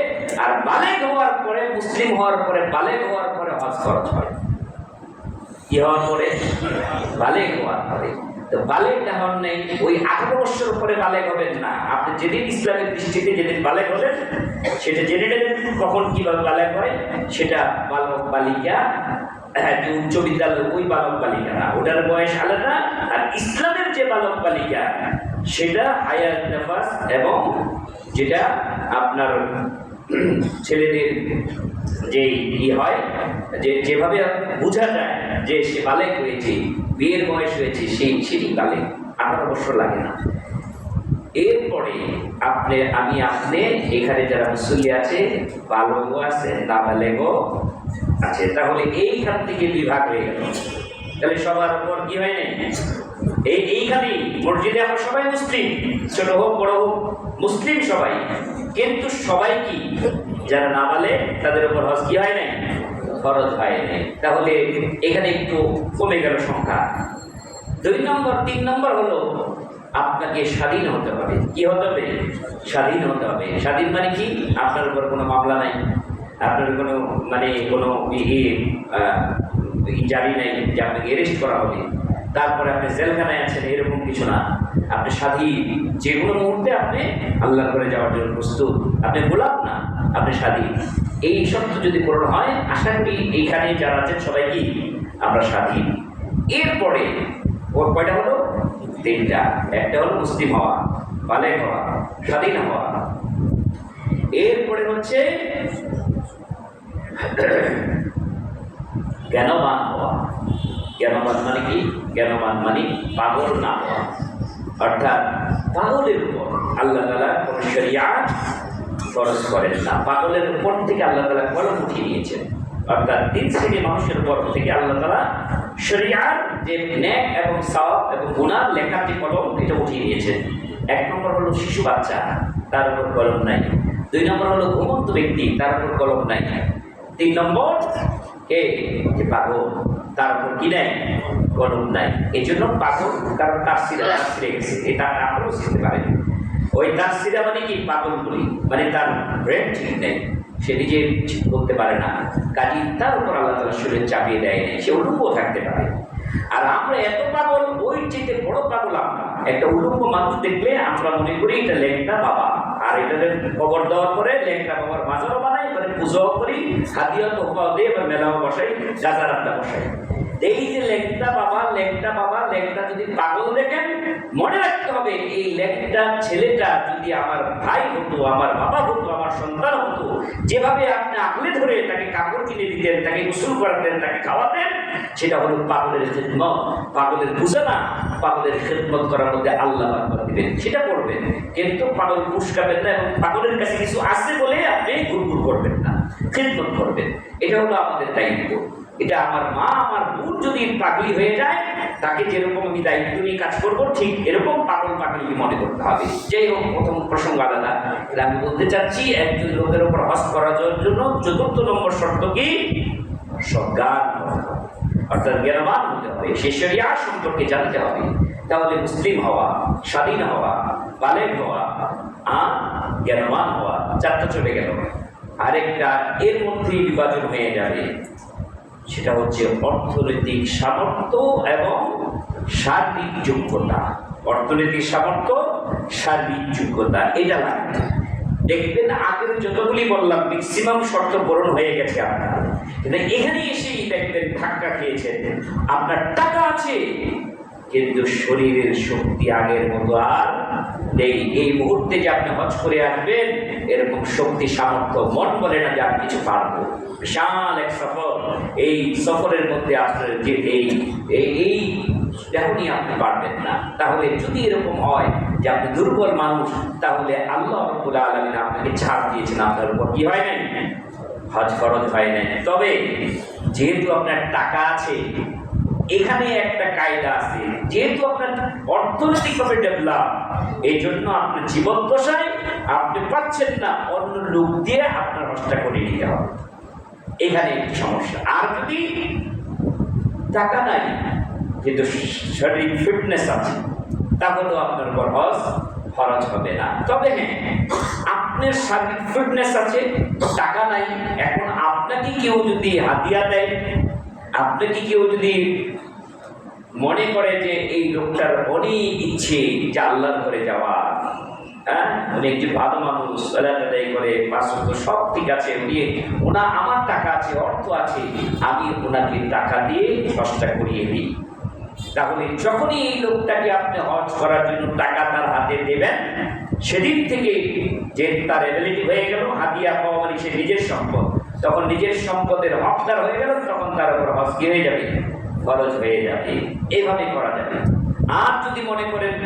আর বালেগ হওয়ার পরে, মুসলিম হওয়ার পরে, বালেগ হওয়ার পরে হজ ফরজ হয়। কি হওয়ার পরে? বালেগ হওয়ার পরে। তো বালেগটা হন নেই, ওই 18 বছর পরে বালেগ হবেন না। আপনি যেদিন ইসলামের দৃষ্টিতে যেদিন বালেগ হবেন সেটা জেনে নেবেন কখন কিভাবে বালেগ হয়। সেটা বালক বালিকা, যে উচ্চ বিদ্যালয় ওই বালক বালিকা না, ওটার বয়স আলাদা। আর ইসলামের যে বালক বালিকা সেটা হায়াত নেফাস, এবং যেটা আপনার ছেলেদের যে হয়, যেভাবে বোঝা যায় যে সে বালেগ হয়েছে, বিয়ের বয়স হয়েছে, সেটি বালেগ। 18 বছর লাগে না। এরপরে আপনি এখানে যারা মুসল্লি আছে, বালকও আছে, নাবালেগও আছে। তাহলে এইখান থেকে বিভাগ হয়ে গেল। তাহলে সবার উপর কি হয় নাই? এইখানেই মসজিদে আমরা সবাই মুসলিম, ছোট হোক বড় হোক, মুসলিম সবাই। কিন্তু সবাই কি? যারা নাবালেগ তাদের উপর হজ কি হয় নাই? ফরজ হয় নাই। তাহলে এখানে একটু কমে গেল সংখ্যা। 2 নম্বর, 3 নম্বর হলো আপনাকে স্বাধীন হতে হবে। কি হতে হবে? স্বাধীন হতে হবে। স্বাধীন মানে কি? আপনার উপর কোনো মামলা নাই, আপনার কোনো কোনো জারি নাই যে আপনাকে অ্যারেস্ট করা হবে, তারপরে আপনি জেলখানায় আছেন, এরকম কিছু না। আপনি স্বাধীন, যে কোনো মুহূর্তে আপনি আল্লাহর ঘরে যাওয়ার জন্য প্রস্তুত। আপনি গোলাম না, আপনি স্বাধীন। এই শর্ত যদি পূরণ হয়, আশা করি এইখানে যারা আছেন সবাই কি? আমরা স্বাধীন। এরপরে ওর কয়টা হলো? 3টা। একটা হলো মুসলিম হওয়া, বালেগ হওয়া, স্বাধীন হওয়া। এরপরে হচ্ছে জ্ঞানবান হওয়া। জ্ঞানবান মানে কি? জ্ঞানবান মানে পাগল না হওয়া। অর্থাৎ পাগলের উপর আল্লাহ তাআলা কোনো শরিয়াত ফরজ করেন না। পাগলের উপর থেকে আল্লাহ তাআলা কলম উঠিয়ে নিয়েছেন। অর্থাৎ 3 শ্রেণীর মানুষের উপর থেকে আল্লাহ তাআলা শরিয়াত, যে নেক এবং সওয়াব এবং গুনাহ লেখার যে কলম, এটা উঠিয়ে নিয়েছেন। 1 নম্বর হলো শিশু বাচ্চা, তার উপর কলম নাই। 2 নম্বর হলো ঘুমন্ত ব্যক্তি, তার উপর কলম নাই। 3 নম্বর কে? যে পাগল, তার উপর কি নাই? কলম নাই। এই জন্য পাগল, কারণ তার সিরা ছিঁড়ে গেছে, এটা আপনারও শিখতে পারেন। ওই তার সিরা মানে কি? পাগল বলি, মানে তার ব্রেন ঠিক নেই, সে নিজে ঠিক করতে পারে না। কাজী তার উপর আল্লাহ তাআলা শরীর চাপিয়ে দেয় নাই, সে উলঙ্গ থাকতে পারে। আর আমরা এত পাগল, ওই চেয়ে বড় পাগল আমরা। একটা উলঙ্গ মানুষ দেখলে আমরা মনে করি এটা লেংটা বাবা, আর এটাকে কবর দেওয়ার পরে লেংটা বাবার মাজারও বানাই, এবারে পুজোও করি, হাদিয়া তোফাও দিয়ে, এবার মেলাও বসাই, গাজার আড্ডা বসাই। এই যে লেংটা বাবা, লেংটা যদি পাগল দেখেন, মনে রাখতে হবে এই লেংটা ছেলেটা যদি আমার ভাই হতো, আমার বাবা হতো, আমার সন্তান হতো, যেভাবে আপনি আঁকলে ধরে তাকে কাপড় কিনে দিতেন, তাকে গোসল করাতেন, তাকে খাওয়াতেন, সেটা হলো পাগলের খেদমত। পাগলের বুঝে না, পাগলের খেদমত করার মধ্যে আল্লাহ বারবার দিবেন, সেটা করবেন। কিন্তু পাগল পুষ্কাবেন না, এবং পাগলের কাছে কিছু আছে বলে আপনি গুড়গুড় করবেন না, খেদমত করবেন। এটা হলো আমাদের দায়িত্ব। এটা আমার মা, আমার বোন যদি পাগলি হয়ে যায়, তাকে যেরকম আমি দায়িত্ব নিয়ে কাজ করবো, ঠিক এরকম পাগলকে মনে করতে হবে। যাই হোক, প্রথম প্রসঙ্গ আলাদা। আমি বলতে চাচ্ছি, একজন লোকের উপর হজ করার জন্য 4র্থ নম্বর শর্ত কি? সজ্ঞান। অর্থাৎ জ্ঞানবান হতে হবে, সে শরিয়া সম্পর্কে জানতে হবে। তাহলে মুসলিম হওয়া, স্বাধীন হওয়া, বালেগ হওয়া আর জ্ঞানবান হওয়া, চারটা চলে গেল। আরেকটা এর মধ্যেই বিভাজন হয়ে যাবে, সেটা হচ্ছে অর্থনৈতিক সামর্থ্য এবং সার্বিক যোগ্যতা। অর্থনৈতিক সামর্থ্য, সার্বিক যোগ্যতা, এটা লাগবে। দেখবেন আগের যতগুলি বললাম ম্যাক্সিমাম শর্ত পূরণ হয়ে গেছে আপনার, কিন্তু এখানে এসেই দেখবেন ধাক্কা খেয়েছেন। আপনার টাকা আছে কিন্তু শরীরের শক্তি আগের মতো আর নেই। এই মুহূর্তে যে আপনি হজ করে আসবেন এরকম শক্তি সামর্থ্য মন বলে না যে আমি কিছু পারবো। বিশাল এক সফর, এই সফরের মধ্যে আপনার যে এই তেমনই আপনি পারবেন না। তাহলে যদি এরকম হয় যে আপনি দুর্বল মানুষ, তাহলে আল্লাহ রাব্বুল আলামিন আপনাকে ছাড় দিয়েছেন, আপনার উপর কি হয় নাই? হজ ফরজ হয় নাই। তবে যেহেতু আপনার টাকা আছে, এখানে একটা কায়দা আছে, যেহেতু আপনার অর্থনৈতিকভাবে ডেভেলপ, এই জন্য আপনার জীবদ্দশায় আপনি পাচ্ছেন না, অন্য লোক দিয়ে আপনার হজটা করে নিতে হবে। এখানে একটি সমস্যা। আর যদি টাকা নাই কিন্তু শরীর ফিটনেস আছে, তাহলেও আপনার উপর হজ ফরজ হবে না। তবে হ্যাঁ, আপনার শারীরিক ফিটনেস আছে, টাকা নাই, এখন আপনাকে কেউ যদি হাদিয়া দেয়, আপনাকে কেউ যদি মনে করে যে এই লোকটার অনেক ইচ্ছে যে আল্লাহর ঘরে যাওয়া, হ্যাঁ, উনি একজন ভালো মানুষ, আদায় করে, সব ঠিক আছে, আমার টাকা আছে, অর্থ আছে, আমি ওনাকে টাকা দিয়ে হজটা করিয়ে দিই। তাহলে যখনই এই লোকটাকে আপনি হজ করার জন্য টাকা তার হাতে দেবেন, সেদিন থেকে যে তার এবিলিটি হয়ে গেল, হাদিয়া পাওয়া মানে সে নিজের সম্পদ, তখন নিজের সম্পদের হকদার হয়ে গেল, তখন তার উপর হজ কি হয়ে যাবে? ফরজ হয়ে যাবে। এইভাবে করা যাবে। আর যদি মনে করেন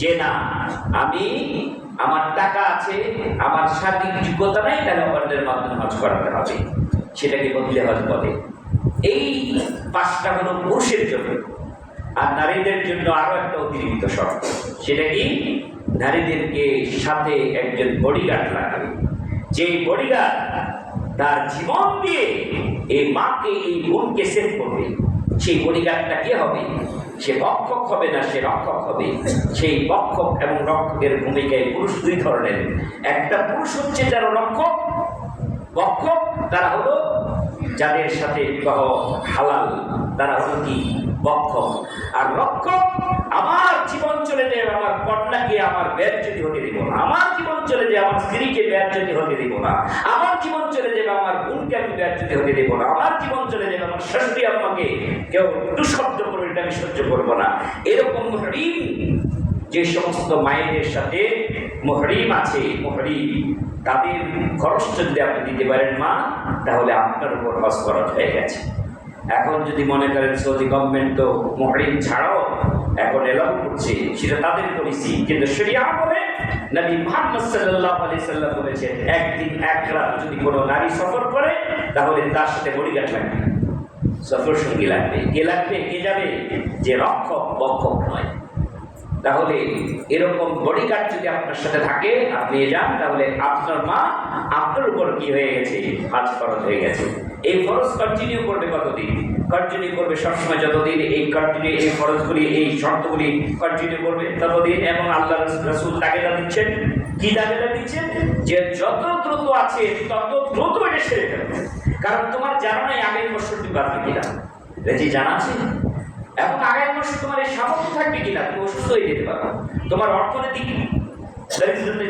যে না, আমার টাকা আছে, আমার শারীরিক যোগ্যতা নাই, তাহলে অন্যের মাধ্যমে হজ করাতে হবে, সেটাকে বদলে হজ বলে। এই পাঁচটা হলো পুরুষের জন্য। আর নারীদের জন্য আরো একটা অতিরিক্ত শর্ত, সেটা কি? নারীদেরকে সাথে একজন বডিগার্ড লাগবে, যে বডিগার্ড তার জীবন দিয়ে এই মাকে, এই বোনকে সেভ করবে। সেই বডিগার্ডটা কে হবে? সে রক্ষক হবে না, সে রক্ষক হবে। সেই রক্ষক এবং রক্ষকের ভূমিকায় পুরুষ দুই ধরনের। একটা পুরুষ হচ্ছে যারা রক্ষক, রক্ষক তারা হলো যাদের সাথে বিবাহ হালাল, তারা হলো কি? রক্ষক। আর রক্ষক, আমার জীবন চলে যায়, আমার কন্যাকে আমার ব্যর্থতি হতে দিব না, আমার জীবন চলে যায়, আমার স্ত্রীকে ব্যর্থতি হতে দিব না, আমার জীবন চলে যাবে, আমার বোনকে আমি ব্যর্থতি হতে দিব না, আমার জীবন চলে যাবে, আমার শাশুড়ি আম্মাকে কেউ দুঃশব্দ করবে, এটা আমি সহ্য করবো না। এরকম মুহরিম, যে সমস্ত মায়েদের সাথে মুহরিম আছে, মুহরিম তাদের খরচ যদি আপনি দিতে পারেন মা, তাহলে আপনার উপর হজ ফরজ হয়ে গেছে। এখন যদি মনে করেন সৌদি গভর্নমেন্ট তো মুহরিম ছাড়াও এখন এলাও করছে, সেটা তাদের পলিসি, কিন্তু শরিয়া বলে, নবী মুহাম্মদ সাল্লাল্লাহু আলাইহি সাল্লাম বলেছেন, একদিন এক রাত যদি কোনো নারী সফর করে, তাহলে তার সাথে বডিগার্ড লাগবে, সফর সঙ্গী লাগবে। কে লাগবে? কে যাবে? যে রক্ষক, বক্ষক নয়। তাহলে এরকম বডিগার্ড যদি আপনার সাথে থাকে, আপনি যান, তাহলে আপনার মা আপনার উপর কি হয়ে গেছে? হজ ফরজ হয়ে গেছে। এই ফরজ কন্টিনিউ করবে কতদিন? কন্টিনিউ করবে সবসময়, যতদিন এই কন্টিনিউ, এই ফরজগুলি, এই শর্তগুলি কন্টিনিউ করবে ততদিন। এবং আল্লাহ রাসূল তাগিদা দিচ্ছেন, কি তাগিদা দিচ্ছেন? যে যত দ্রুত আছে তত দ্রুত এটা সেরে ফেলবে। কারণ তোমার জানা নাই আগামী বছর তুমি পারবে কিনা, যে জানা আছে। এবং আগামী বছর তোমার এই সামর্থ্য থাকবে কিনা, তুমি অসুস্থ হয়ে যেতে পারো, তোমার অর্থনৈতিক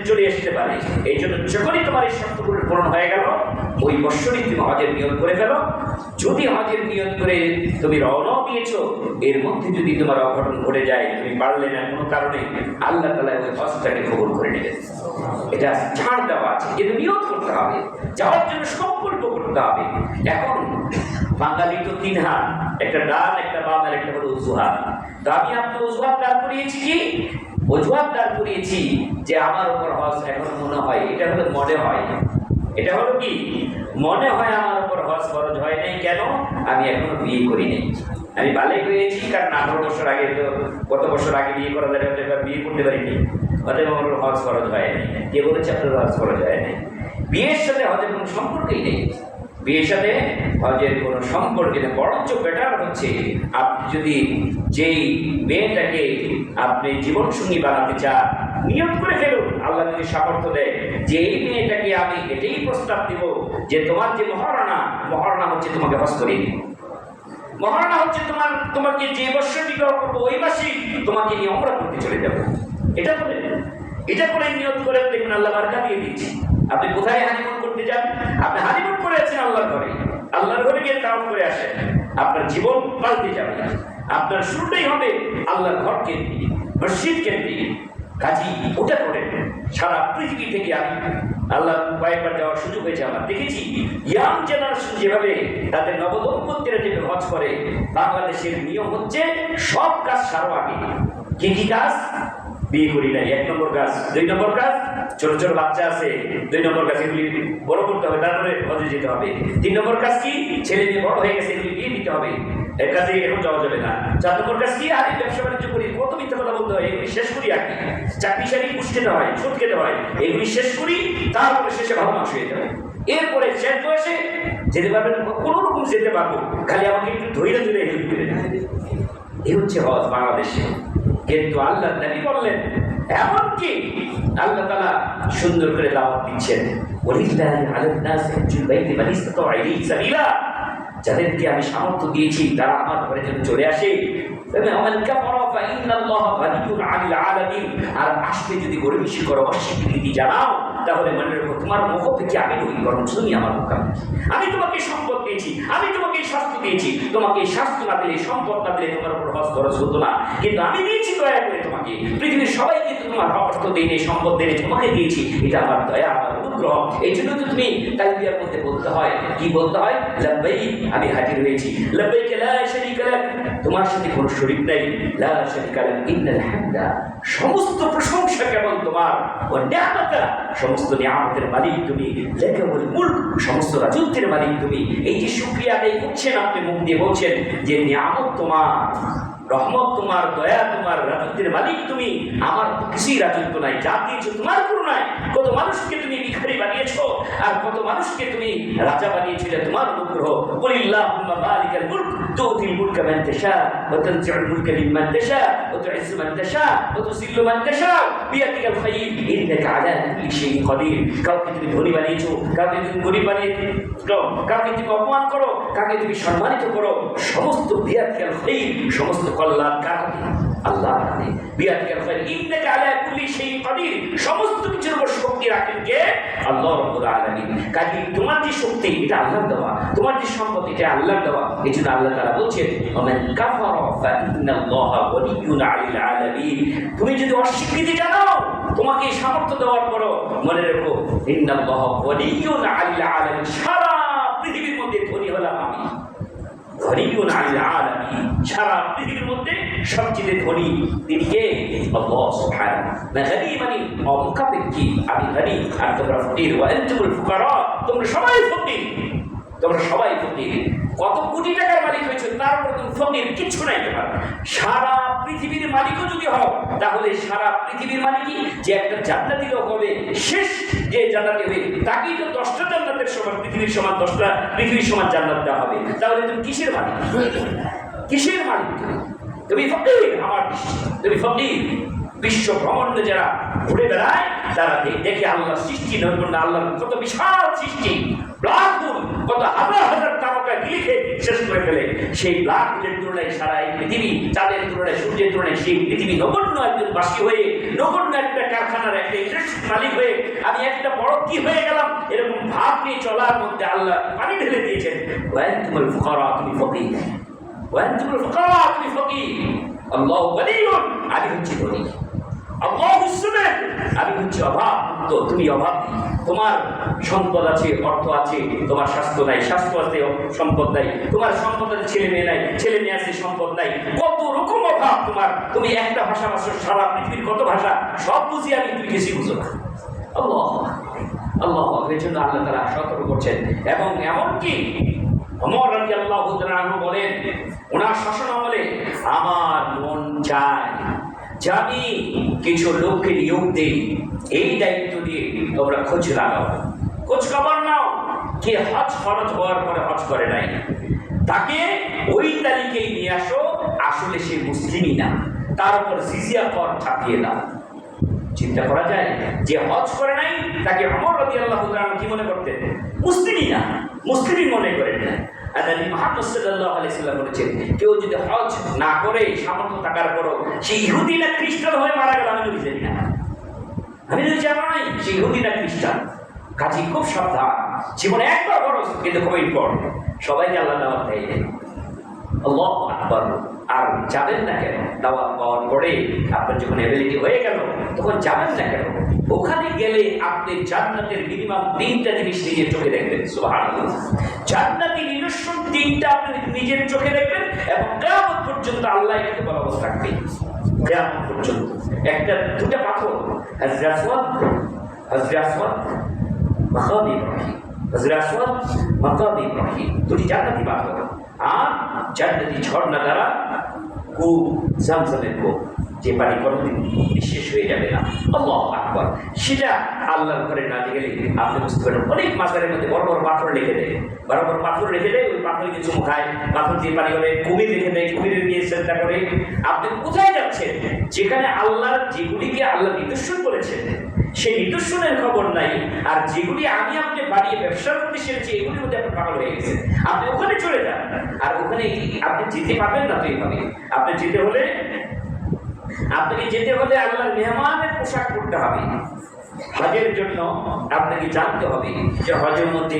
চলে আসতে পারে। এই জন্য যখনই তোমার এই শর্তগুলো পূরণ হয়ে গেল, ওই বছরই তুমি হজের নিয়ত করে ফেলো। যদি হজের নিয়ত করে তুমি রওনাও দিয়েছো, এর মধ্যে যদি তোমার অঘটন ঘটে যায়, তুমি পারলে না কোনো কারণে, আল্লাহ তাআলা ওই হজটাকে কবুল করে নেবেন। এটা ছাড় দেওয়া আছে, কিন্তু নিয়ত করতে হবে, যাওয়ার জন্য সংকল্প করতে হবে। এখন বাঙালি তো তিন হাত, একটা ডান, একটা বাম, আর একটা হলো অজুহাত। তো আমি আপনার অজুহাত দাঁড় করিয়েছি, কি অজুহাত দাঁড় করিয়েছি যে আমার উপর হজ এখন মনে হয়, এটা হলো মনে হয়, এটা হলো কি মনে হয় আমার উপর হজ ফরজ হয় নাই। কেন? আমি এখনো বিয়ে করি নাই, আমি বালেগ হয়েছি, কারণ 18 বছর আগে, তো কত বছর আগে বিয়ে করা যায়, এবার বিয়ে করতে পারিনি, অতএব আমার হজ ফরজ হয় নাই। কে বলেছে আপনার হজ ফরজ হয় নাই? বিয়ের সাথে হজের কোনো সম্পর্কই নেই। বিয়ের সাথে হজের কোনো সম্পর্ক নেই, বরঞ্চ বেটার হচ্ছে আপনি যদি যেই মেয়েটাকে আপনি জীবনসঙ্গী বানাতে চান, নিয়ত করে ফেলুন, আল্লাহ যদি সামর্থ্য দেয় যে এই মেয়েটাকে আমি এটাই প্রস্তাব দিব যে তোমার যে মহারণা হচ্ছে তোমাকে হজ করে দিব, মহারণা হচ্ছে তোমাকে যে বছর বিবাহ করবো ওই মাসেই তোমাকে নিয়ে ওমরা করতে চলে যাবো। এটা করে নিয়ত করে দেখবেন আল্লাহ বারকা দিয়ে দিচ্ছি। আপনি কোথায় হানিমুন করতে যান? আপনি হানিমুন করে আছেন আল্লাহর ঘরে গিয়ে তাওয়াফ করে আসেন, আপনার জীবন পাল্টে যাবে। আপনার শুরুটাই হবে আল্লাহর ঘর কেন্দ্রিক, মসজিদ কেন্দ্রিক। কাজী ওটা করে সারা পৃথিবী থেকে আমি আল্লাহ কয়েকবার যাওয়ার সুযোগ হয়েছে, আমার দেখেছি ইয়াং জেনারেশন যেভাবে তাদের নবদম্পতিরা যেভাবে হজ করে। বাংলাদেশের নিয়ম হচ্ছে সব কাজ সারো আগে। কি কাজ? বিয়ে করি নাই 1 নম্বর কাজ। 2 নম্বর কাজ, ছোট ছোট বাচ্চা আছে, 2 নম্বর কাজ এগুলি বড় করতে হবে, তারপরে হজে যেতে হবে। 3 নম্বর কাজ কি? ছেলে মেয়ে বড় হয়ে গেছে, এগুলি বিয়ে দিতে হবে, এর কাজে এখন যাওয়া যাবে না। 4 নম্বর কাজ কি? আরে ব্যবসা বাণিজ্য করি, কত মিথ্যা কথা বলতে হয়, এগুলি শেষ করি আগে। চাকরি সারি ঘুষ খেতে হয়, সুদ খেতে হয়, এগুলি শেষ করি, তারপরে শেষে ভালো মানুষ হয়ে যাবে। এরপরে শেষ বয়সে যেতে পারবেন, কোন রকম যেতে পারবো, খালি আমাকে একটু ধৈর্য ধরে হেল্প করে। এই হচ্ছে হজ বাংলাদেশে। কিন্তু আল্লাহ নবী বললেন, এমনকি আল্লাহ তাআলা সুন্দর করে দাওয়াত দিচ্ছেন, ওয়ালিল্লাহি আলান নাস হিজ্জুল বাইতি মান ইসতাতা ইলাইহি সাবিলা, যাদেরকে আমি সামর্থ্য দিয়েছি তারা আমার ঘরে যেন চলে আসে। আর আসলে যদি গরিব করো, অস্বীকৃতি জানাও, তাহলে মনে রেখো তোমার মুখ থেকে আমি নই, বরং তুমি আমার মুখাপেক্ষি। আমি তোমাকে সম্পদ দিয়েছি, আমি তোমাকে স্বাস্থ্য দিয়েছি, তোমাকে স্বাস্থ্য না দিলে, সম্পদ না দিলে তোমার উপর হজ খরচ হতো না। কিন্তু আমি দিয়েছি দয়া করে তোমাকে, পৃথিবীর সবাই কিন্তু তোমার অর্থ দেয়নি, সম্পদ দেয়নি, তোমাকে দিয়েছি, এটা আমার দয়া, আমার অনুগ্রহ। এই জন্য তো তুমি তালবিয়ার মধ্যে বলতে হয়, কি বলতে হয়? লাব্বাইক, আমি হাজির হয়েছি। লাব্বাইক লা শারীকা লাক, তোমার সাথে কোনো শরীক নাই। লা শারীকা লাক ইন্নাল হামদা, সমস্ত প্রশংসা কেবল তোমার। ওয়া নি'মাতা, সমস্ত নিয়ামতের মালিক তুমি। লাকাল মুলক, সমস্ত রাজত্বের মালিক তুমি। এই যে শুকরিয়া আদায় করছেন, আপনি মুখ দিয়ে বলছেন যে নিয়ামত তোমার, রহমত তোমার, দয়া তোমার, রাজত্বের মালিক তুমি। আমার তো কিছুই রাজত্ব নাই, যা দিয়েছো তোমার করুণায়। কত মানুষকে তুমি ভিখারি বানিয়েছো, আর কত মানুষকে তুমি রাজা বানিয়েছিলে তোমার অনুগ্রহ। কুলিল্লাহুম্মা মালিকাল মুলক তুতিল মুলকা মান তাশা ওয়া তানজিউল মুলকা মিম্মান তাশা ওয়া তুইজ্জু মান তাশা ওয়া তুযিল্লু মান তাশা বিয়াদিকাল খায়র ইন্নাকা আলা কুল্লি শাইইন কাদির। কাউকে তুমি ধনী বানিয়েছো, কাউকে তুমি গরীব বানিয়েছো, কাউকে তুমি অপমান করো, কাউকে তুমি সম্মানিত করো, সমস্ত বিয়াদিকাল খায়র, সমস্ত কল্যাণ কার হাতে? আল্লাহর হাতে। বিয়াদিকাল খায়র ইন্নাকা আলা কুল্লি শাইইন কাদির, সমস্ত কিছুর উপর শক্তি রাখেন কে? আল্লাহ রাব্বুল আলামিন। কাজেই তোমার যে শক্তি, এটা আল্লাহর দেওয়া, তোমার যে সম্পদ, এটা আল্লাহর দেওয়া। এই জন্য আল্লাহ তাআলা বলছেন, ওমান কাফারা ফাইন্নাল্লাহা ওয়ালিয়্যুন আলিল আলামিন। তুমি যদি অস্বীকৃতি জানাও, তোমাকে সামর্থ্য দেওয়ার পরও মনে রেখো, ইন্নাল্লাহা ওয়ালিয়্যুন আলিল আলামিন, সারা পৃথিবীর মধ্যে ধনী হলাম আমি। ওয়ালিয়্যুন আলিল আলামিন, সারা পৃথিবীর মধ্যে সবচেয়ে ধনী তিনি কে? আল্লাহ সুবহানাহু। গনি মানে অমুখাপেক্ষী, আমি গনি আর তোমরা ফকির। ওয়া আনতুমুল ফুকারা, তোমরা সবাই ফকির, তোমরা সবাই ফকির। কত কোটি টাকার মালিক হয়েছে, তারপর তুমি ফকির, কিচ্ছু নাই তোমার। সারা পৃথিবীর মালিকও যদি হও, তাহলে সারা পৃথিবীর মালিকই যে একটা জান্নাতি লোক হবে, শেষ যে জান্নাতি হবে, তাকেই তো 10টা জান্নাতের সমান, পৃথিবীর সমান 10টা পৃথিবীর সমান জান্নাত দেওয়া হবে। তাহলে তুমি কিসের মালিক? কিসের মালিক? তুমি ফকির, আমার তুমি ফকির। বিশ্ব ব্রহ্মাণ্ডে যারা ঘুরে বেড়ায়, তারা দেখে আল্লাহ সৃষ্টি, নৈপুণ্য আল্লাহর কত বিশাল সৃষ্টি, ব্ল্যাক হোল, কত হাজার হাজার তারকা লিখে শেষ করে ফেলে। সেই ব্ল্যাক হোলের তুলনায় সারা এই পৃথিবী, চাঁদের তুলনায়, সূর্যের তুলনায় সেই পৃথিবী নগণ্য একজন বাসী হয়ে, নগণ্য একটা কারখানার একটা ইন্ডাস্ট্রির মালিক হয়ে, আমি একটা বড় কি হয়ে গেলাম, এরকম ভাব নিয়ে চলার মধ্যে আল্লাহ পানি ঢেলে দিয়েছেন। ওয়া আনতুমুল ফুকারা, তুমি ফকির। ওয়া আনতুমুল ফুকারা, তুমি ফকির। আল্লাহু গনিয়্যুন, আমি হচ্ছি ধনী। আল্লাহু সামাদ, আমি হচ্ছি অভাব, তো তুমি অভাব। তোমার সম্পদ আছে, অর্থ আছে, তোমার স্বাস্থ্য নাই, স্বাস্থ্য আছে, সম্পদ নাই। তোমার সম্পদ আছে, ছেলে মেয়ে নাই, ছেলে মেয়ে আছে, সম্পদ নাই। কত রকম অভাব তোমার। তুমি একটা ভাষা ভাষা, সারা পৃথিবীর কত ভাষা, সব বুঝি আমি, তুমি কিছুই বুঝো না। আল্লাহ আল্লাহ, এই জন্য আল্লাহ তাআলা সতর্ক করছেন। এবং এমনকি ওমর রাদিয়াল্লাহু তাআলা আনহু বলেন, ওনার শাসন আমলে আমার মন চায় যে আমি কিছু লোককে নিয়োগ দিই, এই দায়িত্ব দিয়ে তোমরা খোঁজ লাগাও, খোঁজ খবর নাও, কে হজ ফরজ হওয়ার পরে হজ করে নাই, তাকে ওই তারিখেই নিয়ে আসো, আসলে সে মুসলিমই না, তার উপর জিজিয়া কর ছাপিয়ে দাও। চিন্তা করা যায়, যে হজ করে নাই তাকে ওমর রাদিয়াল্লাহু তাআলা কি মনে করতেন? মুসলিমই না, মুসলিমই মনে করেন না। আর নবী মুহাম্মদ সাল্লাল্লাহু আলাইহি সাল্লাম বলেছেন, কেউ যদি হজ না করে সামর্থ্য থাকার পরও সে ইহুদি না খ্রিস্টান হয়ে মারা গেল, আমি নবী জানি না, আমি নবী জানা নাই সে ইহুদি না খ্রিস্টান। কাজী খুব সাবধান, জীবনে একবার খরচ কিন্তু খুব ইম্পর্টেন্ট। সবাইকে আল্লাহ দাওয়াত দেয়, আল্লাহু আকবার। আর যাবেন না কেন? দাওয়াত পাওয়ার পরে আপনার যখন অ্যাবিলিটি হয়ে গেল তখন যাবেন না কেন? ওখানে গেলে আপনি জান্নাতের মিনিমাম 3টা জিনিস নিজের চোখে দেখবেন। সুবহানাল্লাহ। জান্নাতি নিদর্শন 3টা আপনি নিজের চোখে দেখবেন এবং কিয়ামত পর্যন্ত আল্লাহ এটাকে বলবৎ রাখবে। কিয়ামত পর্যন্ত একটা দুটো পাথর, হযরত আসওয়াদ মাকাম ইব্রাহিম, হযরত আসওয়াদ মাকাম ইব্রাহিম, দুটি জান্নাতি পাথর। আর জান্নাতি ঝর্ণা দ্বারা কূপ, জামজামের কূপ, যে পানি কোনোদিন নিঃশেষ হয়ে যাবে না। আল্লাহু আকবার। সেটা আল্লাহর ঘরে না গেলে আপনি বুঝতে পারেন, অনেক মাজারের মধ্যে বড় বড় পাথর রেখে দেয়, বড় বড় পাথর রেখে দেয়, ওই পাথর কিছু খায়, পাথর দিয়ে পানি করে, কুমির রেখে দেয়, কুমিরের দিয়ে চিন্তা করে। আপনি কোথায় যাচ্ছেন? যেখানে আল্লাহর যেগুলিকে আল্লাহ নিদর্শন করেছেন সেই নিদর্শনের খবর নাই, আর যেগুলি আমি আপনি বাড়িয়ে ব্যবসা করতে সেরেছি এগুলির মধ্যে আপনি পাগল হয়ে গেছেন। আপনি ওখানে চলে যান, আর ওখানে আপনি যেতে পারবেন না। তো এইভাবে আপনি আপনাকে যেতে হলে আল্লাহর মেহমানের পোশাক পরতে হবে। হজের জন্য আপনাকে জানতে হবে যে হজের মধ্যে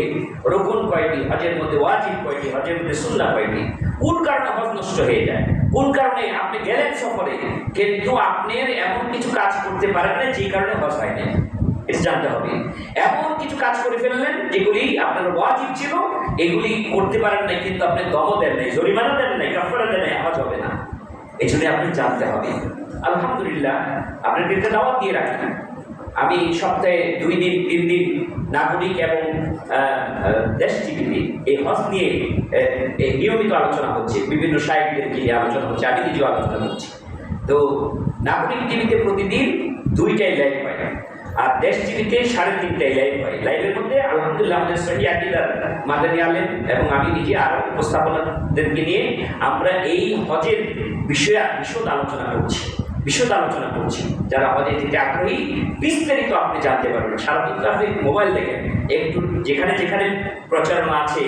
রুকুন কয়টি, হজের মধ্যে ওয়াজিব কয়টি, হজের মধ্যে সুন্নাহ কয়টি, কোন কারণে হজ নষ্ট হয়ে যায়, কোন কারণে আপনি গেলেন সফরে কিন্তু আপনি এমন কিছু কাজ করতে পারেন না যে কারণে হজ হয় না, এটা জানতে হবে। এমন কিছু কাজ করে ফেললেন যেগুলি আপনার ওয়াজিব ছিল, এগুলি করতে পারেন নাই, কিন্তু আপনি দম দেন নাই, জরিমানা দেন নাই, কাফারা দেন নাই, হজ হবে না। এই জন্য আপনি জানতে হবে। আলহামদুলিল্লাহ, আপনাদেরকে দাওয়াত দিয়ে রাখি। আমি সপ্তাহে 2 দিন 3 দিন নাগরিক এবং দেশ টিভিতে এই হজ নিয়ে নিয়মিত আলোচনা হচ্ছে, বিভিন্ন শায়েখদেরকে নিয়ে আলোচনা হচ্ছে, আমি নিজেও আলোচনা করছি। তো নাগরিক টিভিতে প্রতিদিন 2টাই লাইভ হয়, আর দেশ টিভিতে 3.5টাই লাইভ হয়। লাইভের মধ্যে আলহামদুলিল্লাহ আমাদের সহি আকিদার মাদানী আলেম এবং আমি নিজে আরো উপস্থাপনাদেরকে নিয়ে আমরা এই হজের বিষয়ে বিশদ আলোচনা করছি। যারা হজে যেতে আগ্রহী বিস্তারিত আপনি জানতে পারবেন। সারাদিন তো আপনি মোবাইল দেখেন, একটু যেখানে যেখানে প্রচারণা আছে,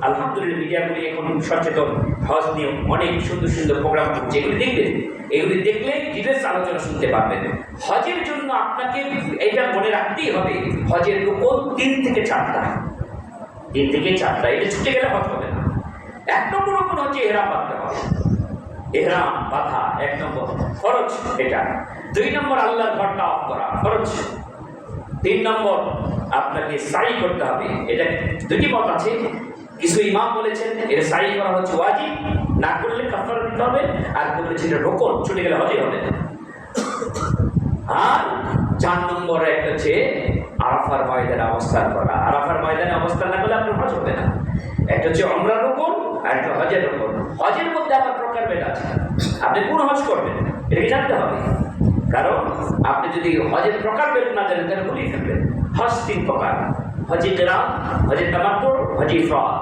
আলহামদুলিল্লাহ মিডিয়াগুলি এখন সচেতন, হজ নিয়ে অনেক সুন্দর সুন্দর প্রোগ্রাম করছে, এগুলি দেখবেন। এগুলি দেখলে ডিটেলস আলোচনা শুনতে পারবেন। হজের জন্য আপনাকে এটা মনে রাখতেই হবে, হজের রুকুন 3 থেকে 4টা, এটা ছুটে গেলে হজ হবে না। 1 নম্বর রুকুন হচ্ছে ইহরাম বাঁধতে হবে। ইহরাম বাঁধা 1 নম্বর ফরজ, এটা। 2 নম্বর আল্লাহর ঘর তাওয়াফ করা ফরজ। 3 নম্বর আপনাকে সাই করতে হবে। এটা 2টি মত আছে, কিছু ইমাম বলেছেন এটা সাই করা হচ্ছে ওয়াজিব, না করলে কাফারা দিতে হবে, আর বলেছেন এটা রুকুন, ছুটে গেলে হজই হবে না। আর 4 নম্বর একটা হচ্ছে আরাফার ময়দানে অবস্থান করা। আরাফার ময়দানে অবস্থান না করলে আপনার হজ হবে না। একটা হচ্ছে উমরার রুকুন আর একটা হজের রুকুন। হজের মধ্যে আবার প্রকারভেদ আছে, আপনি কোন হজ করবেন এটাকে জানতে হবে। কারণ আপনি যদি হজের প্রকারভেদ না জানেন তাহলে ভুলিয়ে ফেলবেন। হজ 3 প্রকার, হজে কিরাম, হজে তামাত্তু, হজে ইফরাদ।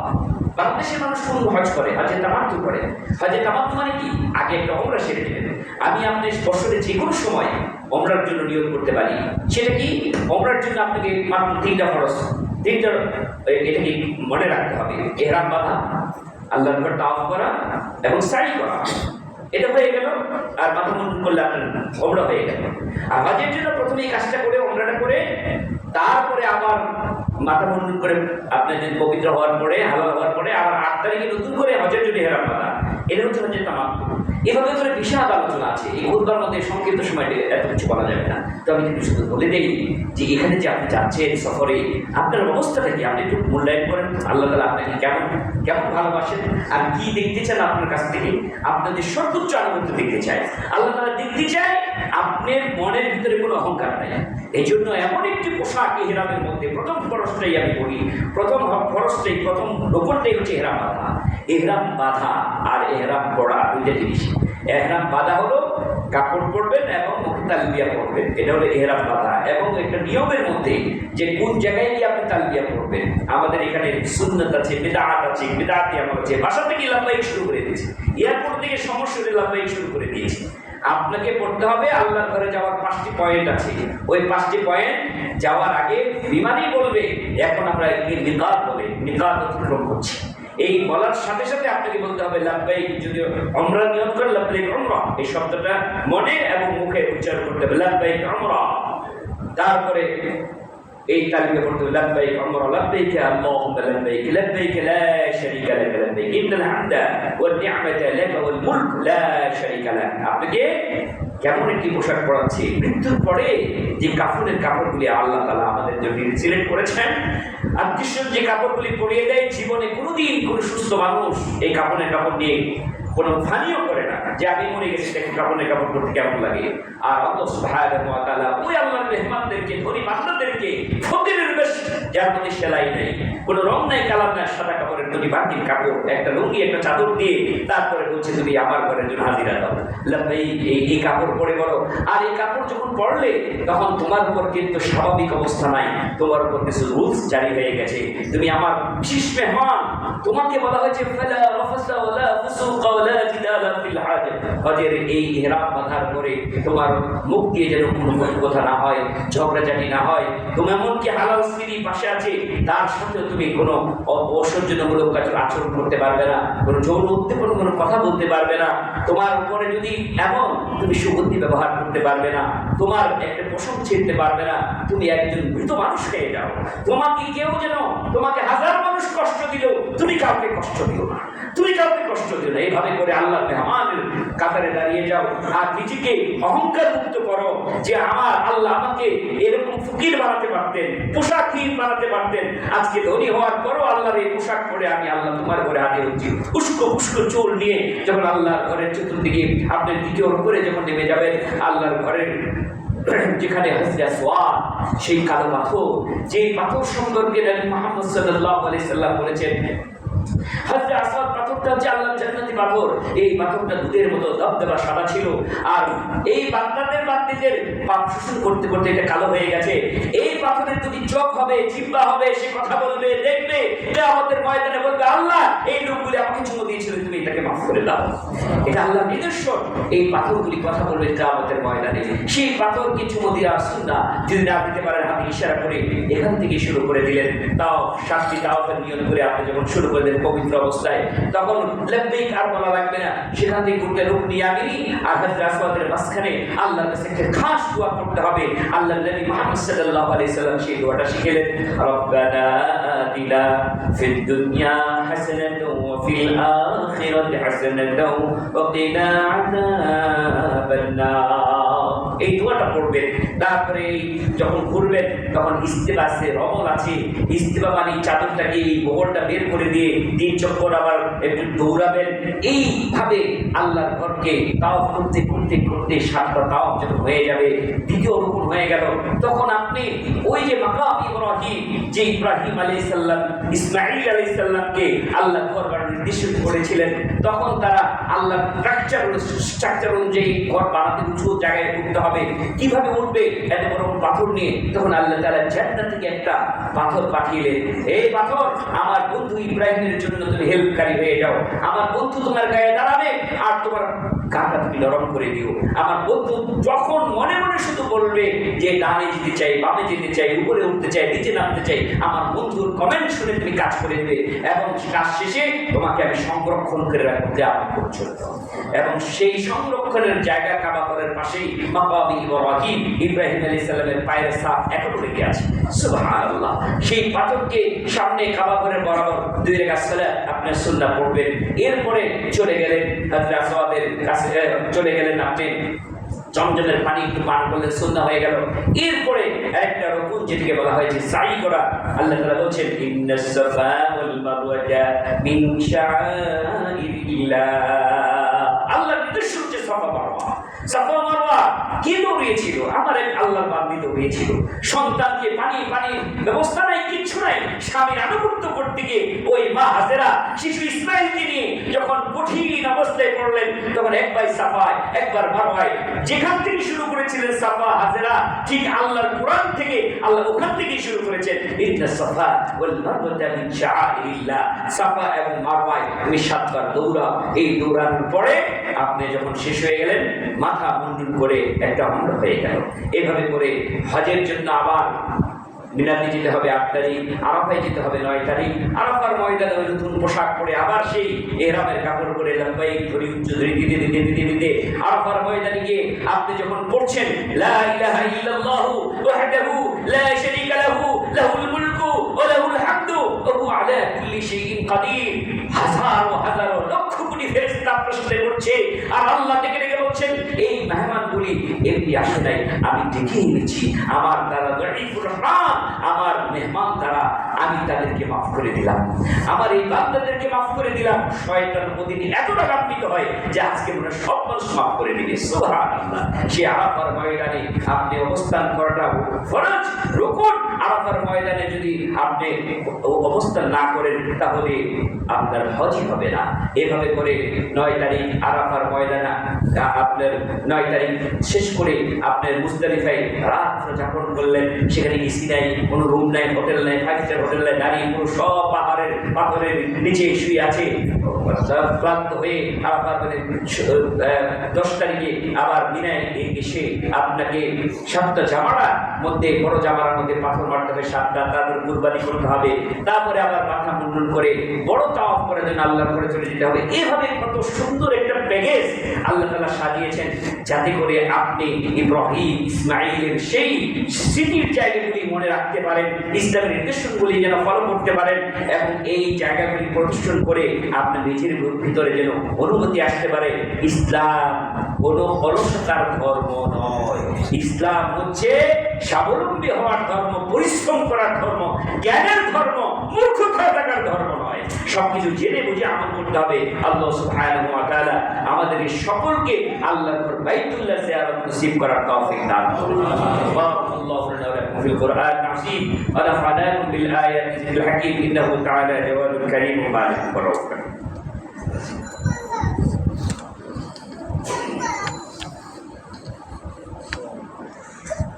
বাংলাদেশের মানুষ কোন হজ করে? হজে তামাত্তু করে। হজে তামাত্তু মানে কি? আগে একটা উমরা সেরে নেবেন। আমি আপনি বছরে যে কোনো সময় উমরার জন্য নিয়োগ করতে পারি। সেটা কি? উমরার জন্য আপনাকে মাত্র 3টা ফরজ, 3টা এটাকে মনে রাখতে হবে। ইহরাম বাঁধা, আল্লাহর ঘর তাওয়াফ করা এবং সাই করা, এটা হয়ে গেল। আর মাথা মুন্ডন করলে আপনার উমরা হয়ে গেল। আর হজের জন্য প্রথমে এই কাজটা করে, উমরাটা করে, তারপরে আবার মাথা মুন্ডন করে আপনাদের পবিত্র হওয়ার পরে, হালাল হওয়ার পরে আবার 8 তারিখে নতুন করে হজের জন্য ইহরাম বাঁধা, এটা হচ্ছে হজের তামাত্তু। এভাবে করে বিশাল আলোচনা আছে। এই খুতবার মধ্যে সংক্ষিপ্ত সময় এত কিছু বলা যাবে না। তো আমি কিন্তু শুধু বলে দেই যে এখানে যে আপনি যাচ্ছেন সফরে, আপনার অবস্থাটা কি আপনি একটু মূল্যায়ন করেন। আল্লাহ তাআলা আপনাকে কেমন ভালোবাসেন আর কি দেখতে চান আপনার কাছ থেকে। আপনাদের সর্বোচ্চ আনন্দ দেখতে চায় আল্লাহ তাআলা, দেখতে চায় আপনার মনের ভিতরে কোনো অহংকার নাই। এই জন্য এমন একটি পোশাক ইহরামের মধ্যে প্রথম ফরজটাই আমি বলি, প্রথম রুকুনটাই হচ্ছে ইহরাম বাঁধা। ইহরাম বাঁধা আর ইহরাম পড়া 2টা জিনিস। ইহরাম বাঁধা হলো কাপড় পরবেন এবং মুখে তালবিয়া পড়বেন। এটা হলো ইহরাম বাঁধা এবং একটা নিয়মের মধ্যে যে কোন জায়গায় গিয়ে আপনি তালবিয়া পড়বেন। আমাদের এখানে সুন্নাত আছে, বিদআত আছে, বিদআতি আমল আছে। বাসা থেকে লাব্বাইক শুরু করে দিয়েছি, এয়ারপোর্ট থেকে সমস্যা লাব্বাইক শুরু করে দিয়েছি। আপনাকে পড়তে হবে আল্লাহর ঘরে যাওয়ার 5টি পয়েন্ট আছে। ওই 5টি পয়েন্ট যাওয়ার আগে বিমানই বলবে এখন আমরা মিকাত বলে মিকাত অতিক্রম করছি। এই বলার সাথে সাথে আপনাকে বলতে হবে লাব্বাইক। যদি উমরা নিয়ত করে লাব্বাইক উমরা এই শব্দটা মনে এবং মুখে উচ্চারণ করতে হবে লাব্বাইক উমরা। তারপরে এই তালিকা পড়তে হবে লাব্বাইক উমরা লাব্বাইক আল্লাহুম্মা লাব্বাইক লাব্বাইক লা শারীকা লাক লাব্বাইক ইন্নাল হামদা ওয়ান নি'মাতা লাক ওয়াল মুলক লা শারীকা লাক। আপনাকে কেমন একটি পোশাক পরাচ্ছি। মৃত্যুর পরে যে কাফনের কাপড়গুলি আল্লাহ তাআলা আমাদের জন্য সিলেক্ট করেছেন, আত্মীয় যে কাপড়গুলি পরিয়ে দেয়, জীবনে কোনোদিন কোনো সুস্থ মানুষ এই কাপনের কাপড় নিয়ে কোনো ফানিও করে না যে আমি মরে গেছি দেখুন কাপনের কাপড় পরতে কেমন লাগে। আর আল্লাহ সুবহানাহু ওয়া তাআলা ওই আল্লাহর মেহমানদেরকে, ধনী বান্দাদেরকে, ফকিরের বেশ যার মধ্যে সেলাই নেই, কোনো রং নাই, কালার নাই, সাদা কাপড়ের দুটি বাটির কাপড়, একটা লুঙ্গি, একটা চাদর দিয়ে তারপরে বলছে তুমি আমার ঘরের জন্য হাজিরা দাও। এই কাপড় পরে বলো। আর এই কাপড় যখন পরলে তখন তোমার উপর কিন্তু স্বাভাবিক অবস্থা নাই, তোমার উপর কিছু রুলস জারি হয়ে গেছে। তুমি আমার বিশেষ মেহমান, তোমাকে বলা হয়েছে ফালা রাফাসা ওয়ালা ফুসুকা ওয়ালা জিদালা ফিল হাজ। হজের এই ইহরাম বাঁধার পরে তোমার মুখ দিয়ে যেন কোনো কথা না হয়, ঝগড়াঝাটি না হয়। তুমি এমনকি হালাল স্ত্রী পাশে আছে তার সাথে তুমি কোনো অসহ্যজনমূলক আচরণ করতে পারবে না, কোনো যৌন উদ্দীপন কোনো কথা বলতে পারবে না। তোমার উপরে যদি এমন তুমি সুগন্ধি ব্যবহার করতে পারবে না, তোমার একটা পোশাক ছিঁড়তে পারবে না, তুমি একজন মৃত মানুষ হয়ে যাও। তোমাকে কেউ যেন তোমাকে হাজার মানুষ কষ্ট দিলেও তুমি কাউকে কষ্ট দিও না, তুমি কাউকে কষ্ট দিও না। এইভাবে করে আল্লাহ মেহমানের কাতারে দাঁড়িয়ে যাও আর নিজেকে অহংকার মুক্ত করো যে আমার আল্লাহ আমাকে এরকম ফকির বানাতে পারতেন, পোশাকহীন বানাতে পারতেন। আজকে ধনী হওয়ার পরও আল্লাহর এই পোশাক পরে আমি আল্লাহ তোমার ঘরে হাজির হচ্ছি। উস্কো পুস্কো চুল নিয়ে যখন আল্লাহর ঘরের চতুর্দিকে আপনি দ্বিতীয় করে যখন নেমে যাবেন, আল্লাহর ঘরের যেখানে হাজরে আসওয়াদ সেই কালো পাথর, যে পাথর সম্পর্কে নবী মুহাম্মদ সাল্লাল্লাহু আলাইহি সাল্লাম বলেছেন হাজরে আসওয়াদ পাথরটা হচ্ছে আল্লাহর জান্নাতি পাথর। এই পাথরটা দুধের মতো দবদবা সাদা ছিল আর এই বান্দাদের পাপ শোষণ করতে করতে এটা কালো হয়ে গেছে। এই পাথরের যদি চোখ হবে, জিহ্বা হবে, সে কথা বলবে, দেখবে, কিয়ামতের ময়দানে বলবে আল্লাহ এই লোকগুলি আমাকে চুমো দিয়েছিল, তুমি এটাকে মাফ করে দাও। এটা আল্লাহর নিদর্শন। এই পাথরগুলি কথা বলবে কিয়ামতের ময়দানে। সেই পাথরকে চুমো দিয়ে আসুন না, যদি না দিতে পারেন হাতে ইশারা করে এখান থেকে শুরু করে দিলেন। তাও 7টি তাওয়াফের নিয়ত করে আপনি যখন শুরু করে দেন পবিত্র অবস্থায়, তখন লাব্বাইক আর বলা লাগবে না। সেখান থেকে উঠলে রুকনি ইয়ামিনী আর হাজরে আসওয়াদের মাঝখানে আল্লাহর কাছে একটা খাস দোয়া করতে হবে। আল্লাহর নবী মুহাম্মদ সাল্লাল্লাহু আলাইহি সাল্লাম সেই দোয়াটা শিখিয়েলেন, রব্বানা আতিনা ফিদ দুনিয়া হাসানাতাও ওয়া ফিল আখিরাতি হাসানাতাও ওয়া কিনা আযাবান নার। এই দোয়াটা পড়বেন। তারপরে যখন ঘুরবেন তখন ইস্তিবা আছে, রমল আছে। ইস্তিবা মানে চাদরটাকে এই বহরটা বের করে দিয়ে 3 চক্কর আবার একটু দৌড়াবেন। এইভাবে আল্লাহর ঘরকে তাওয়াফ করতে করতে করতে 7টা তাওয়াফ যখন হয়ে যাবে, দ্বিতীয় রুকুন হয়ে গেল, তখন আপনি ওই যে মাকাম ইব্রাহিম, যে ইব্রাহিম আলাইহিস সালাম ইসমাঈল আলাইহিস সালামকে আল্লাহ ঘর বানানোর নির্দেশ করেছিলেন, তখন তারা আল্লাহর স্ট্রাকচার অনুযায়ী ঘর বানাতে উঁচু জায়গায় উঠতে হবে। কিভাবে উঠবে এত বড় পাথর নিয়ে? তখন আল্লাহ তাআলা জান্নাত থেকে একটা পাথর পাঠিয়েলেন, এই পাথর আমার বন্ধু ইব্রাহিমের জন্য তুমি হেল্পকারী হয়ে যাও। আমার বন্ধু তোমার গায়ে দাঁড়াবে আর তোমার গাটা তুমি নরম করে দিও। আমার বন্ধু যখন মনে মনে শুধু বলবে যে ডানে যেতে চাই, বামে যেতে চাই, উপরে উঠতে চাই, নিচে নামতে চাই, আমার বন্ধুর কমেন্ট শুনে তুমি কাজ করে দেবে এবং কাজ শেষে তোমাকে আমি সংরক্ষণ করে রাখবো কিয়ামত পর্যন্ত। এবং সেই সংরক্ষণের জায়গা কাবা ঘরের পাশেই মাকাম ইব্রাহিম, ইব্রাহিম আলাইহিস সালামের পায়ের ছাপ এখনো লেগে আছে। সুবহানাল্লাহ। সেই পাথরকে সামনে কাবা ঘরের বরাবর 2 রাকাত সালাত আপনি সুন্নাহ পড়বেন। এরপরে চলে গেলেন হযরত আসওয়াদের কাছে, চলে গেলেন আপনি জমজমের পানি একটু পান করলে সুন্নাহ হয়ে গেল। এরপরে একটা রুকুন যেটাকে বলা হয়েছে সাই করা। আল্লাহ তাআলা বলেন ইন্নাস সাফা ওয়াল মারওয়াতা মিন শাআইরিল্লাহ। আল্লাহর নিদর্শন যে সাফা মারওয়া, সাফা মারওয়া কে দৌড়িয়েছিল? আমার এক আল্লাহর বান্দী দৌড়িয়েছিল। সন্তানকে পানি ব্যবস্থা নাই, কিচ্ছু নাই, স্বামীর আনুগত্য করতে গিয়ে ওই মা হাজেরা শিশু ইসমাঈলকে নিয়ে যখন কঠিন অবস্থা অবস্থায় পড়লেন তখন একবার সাফায় একবার মারওয়ায়, যেখান থেকে শুরু করেছিলেন সাফা হাজরা, ঠিক আল্লাহর কোরআন থেকে আল্লাহ ওখান থেকে শুরু করেছেন ইন্না সাফা ওয়াল মারওয়াতা মিন শাআইরিল্লাহ। সাফা এবং মারওয়ায় তুমি 7 বার দৌড়াও। এই দৌড়ানোর পরে আপনি যখন শেষ হয়ে গেলেন মাথা মুন্ডন করে একটা উমরা হয়ে গেল। এভাবে করে হজের জন্য আবার মিনাতে যেতে হবে 8 তারিখ, আরাফায় যেতে হবে 9 তারিখ। আরাফার ময়দানে ওই নতুন পোশাক পরে আবার সেই ইহরামের কাপড় পরে লব্বাইক ধরে উচ্চ ধরে দিতে দিতে দিতে দিতে আরাফার ময়দানে গিয়ে আপনি যখন পড়ছেন লা ইলাহা ইল্লাল্লাহু ওয়াহদাহু লা শারীকা লাহু লাহুল মুলকু ওয়া লাহুল হামদু ওয়া হুয়া আলা কুল্লি শাইইন কাদির, হাজারো হাজারো লক্ষ কোটি ফেরেশতা আপনার সাথে পড়ছে আর আল্লাহ ডেকে ডেকে বলছেন এই মেহমানগুলি এমনি আসে নাই, আমি ডেকে এনেছি, আমার দ্বারা দঈফুর রহমান, আমার মেহমান দ্বারা আমি তাদেরকে মাফ করে দিলাম, আমার এই বান্দাদেরকে মাফ করে দিলাম। শয়তান প্রতিদিন এতটা গাম্বিত হয় যে আজকে মনে সব মানুষ মাফ করে দিবে। সুবহানাল্লাহ। সে আরাফার ময়দানে আপনি অবস্থান করাটা ফরজ, রুকুন। আরাফার ময়দানে যদি আপনি অবস্থান না করেন তাহলে আপনার হজই হবে না। এভাবে করে 9 তারিখ আরাফার ময়দানে আপনার 9 তারিখ শেষ করে আপনার মুজদালিফায় রাত যাপন করলেন। সেখানে এসি নাই, কোনো রুম নাই, হোটেল নাই, 5 স্টার হোটেল নাই, নারী পুরুষ সব পাহাড়ের পাথরের নিচে শুয়ে আছে ক্লান্ত হয়ে। আরাফার 10 তারিখে আবার মিনায় এসে আপনাকে 7টা জামারার মধ্যে, বড় জামারার মধ্যে পাথর মারতে হবে 7টা, তারপর কুরবানি করতে হবে, তারপরে আবার মাথা মুন্ডন করে বড় তাওয়াফ করে দেন আল্লাহ করে চলে যেতে হবে। এভাবে কত সুন্দর একটা প্যাকেজ আল্লাহ তাআলা সাজিয়েছেন যাতে করে আপনি ইব্রাহিম ইসমাঈলের সেই স্মৃতির জায়গাগুলি মনে রাখতে পারেন, ইসলামের নির্দেশনগুলি যেন ফলো করতে পারেন এবং এই জায়গাগুলি প্রদর্শন করে আপনার নিজের ভিতরে যেন অনুভূতি আসতে পারে ইসলাম কোনো অলসতার ধর্ম নয়। ইসলাম হচ্ছে স্বাবলম্বী হওয়ার ধর্ম, পরিশ্রম করার ধর্ম, জ্ঞানের ধর্ম, মূর্খতা থাকার ধর্ম নয়। সবকিছু জেনে বুঝে আমল করতে হবে। আল্লাহ সুবহানাহু ওয়া তাআলা আমাদের সকলকে আল্লাহর ঘর বাইতুল্লাহ জিয়ারত নসিব করার তৌফিক দান করুন। বারাকাল্লাহু লানা ওয়া লাকুম ফিল কুরআনিল আযীম ওয়া নাফা'নাকুম বিল আয়াতি যিল হাকীম ইন্নাহু তাআলা জাওয়াদুল কারীম ওয়া মালিকুর রাউফ।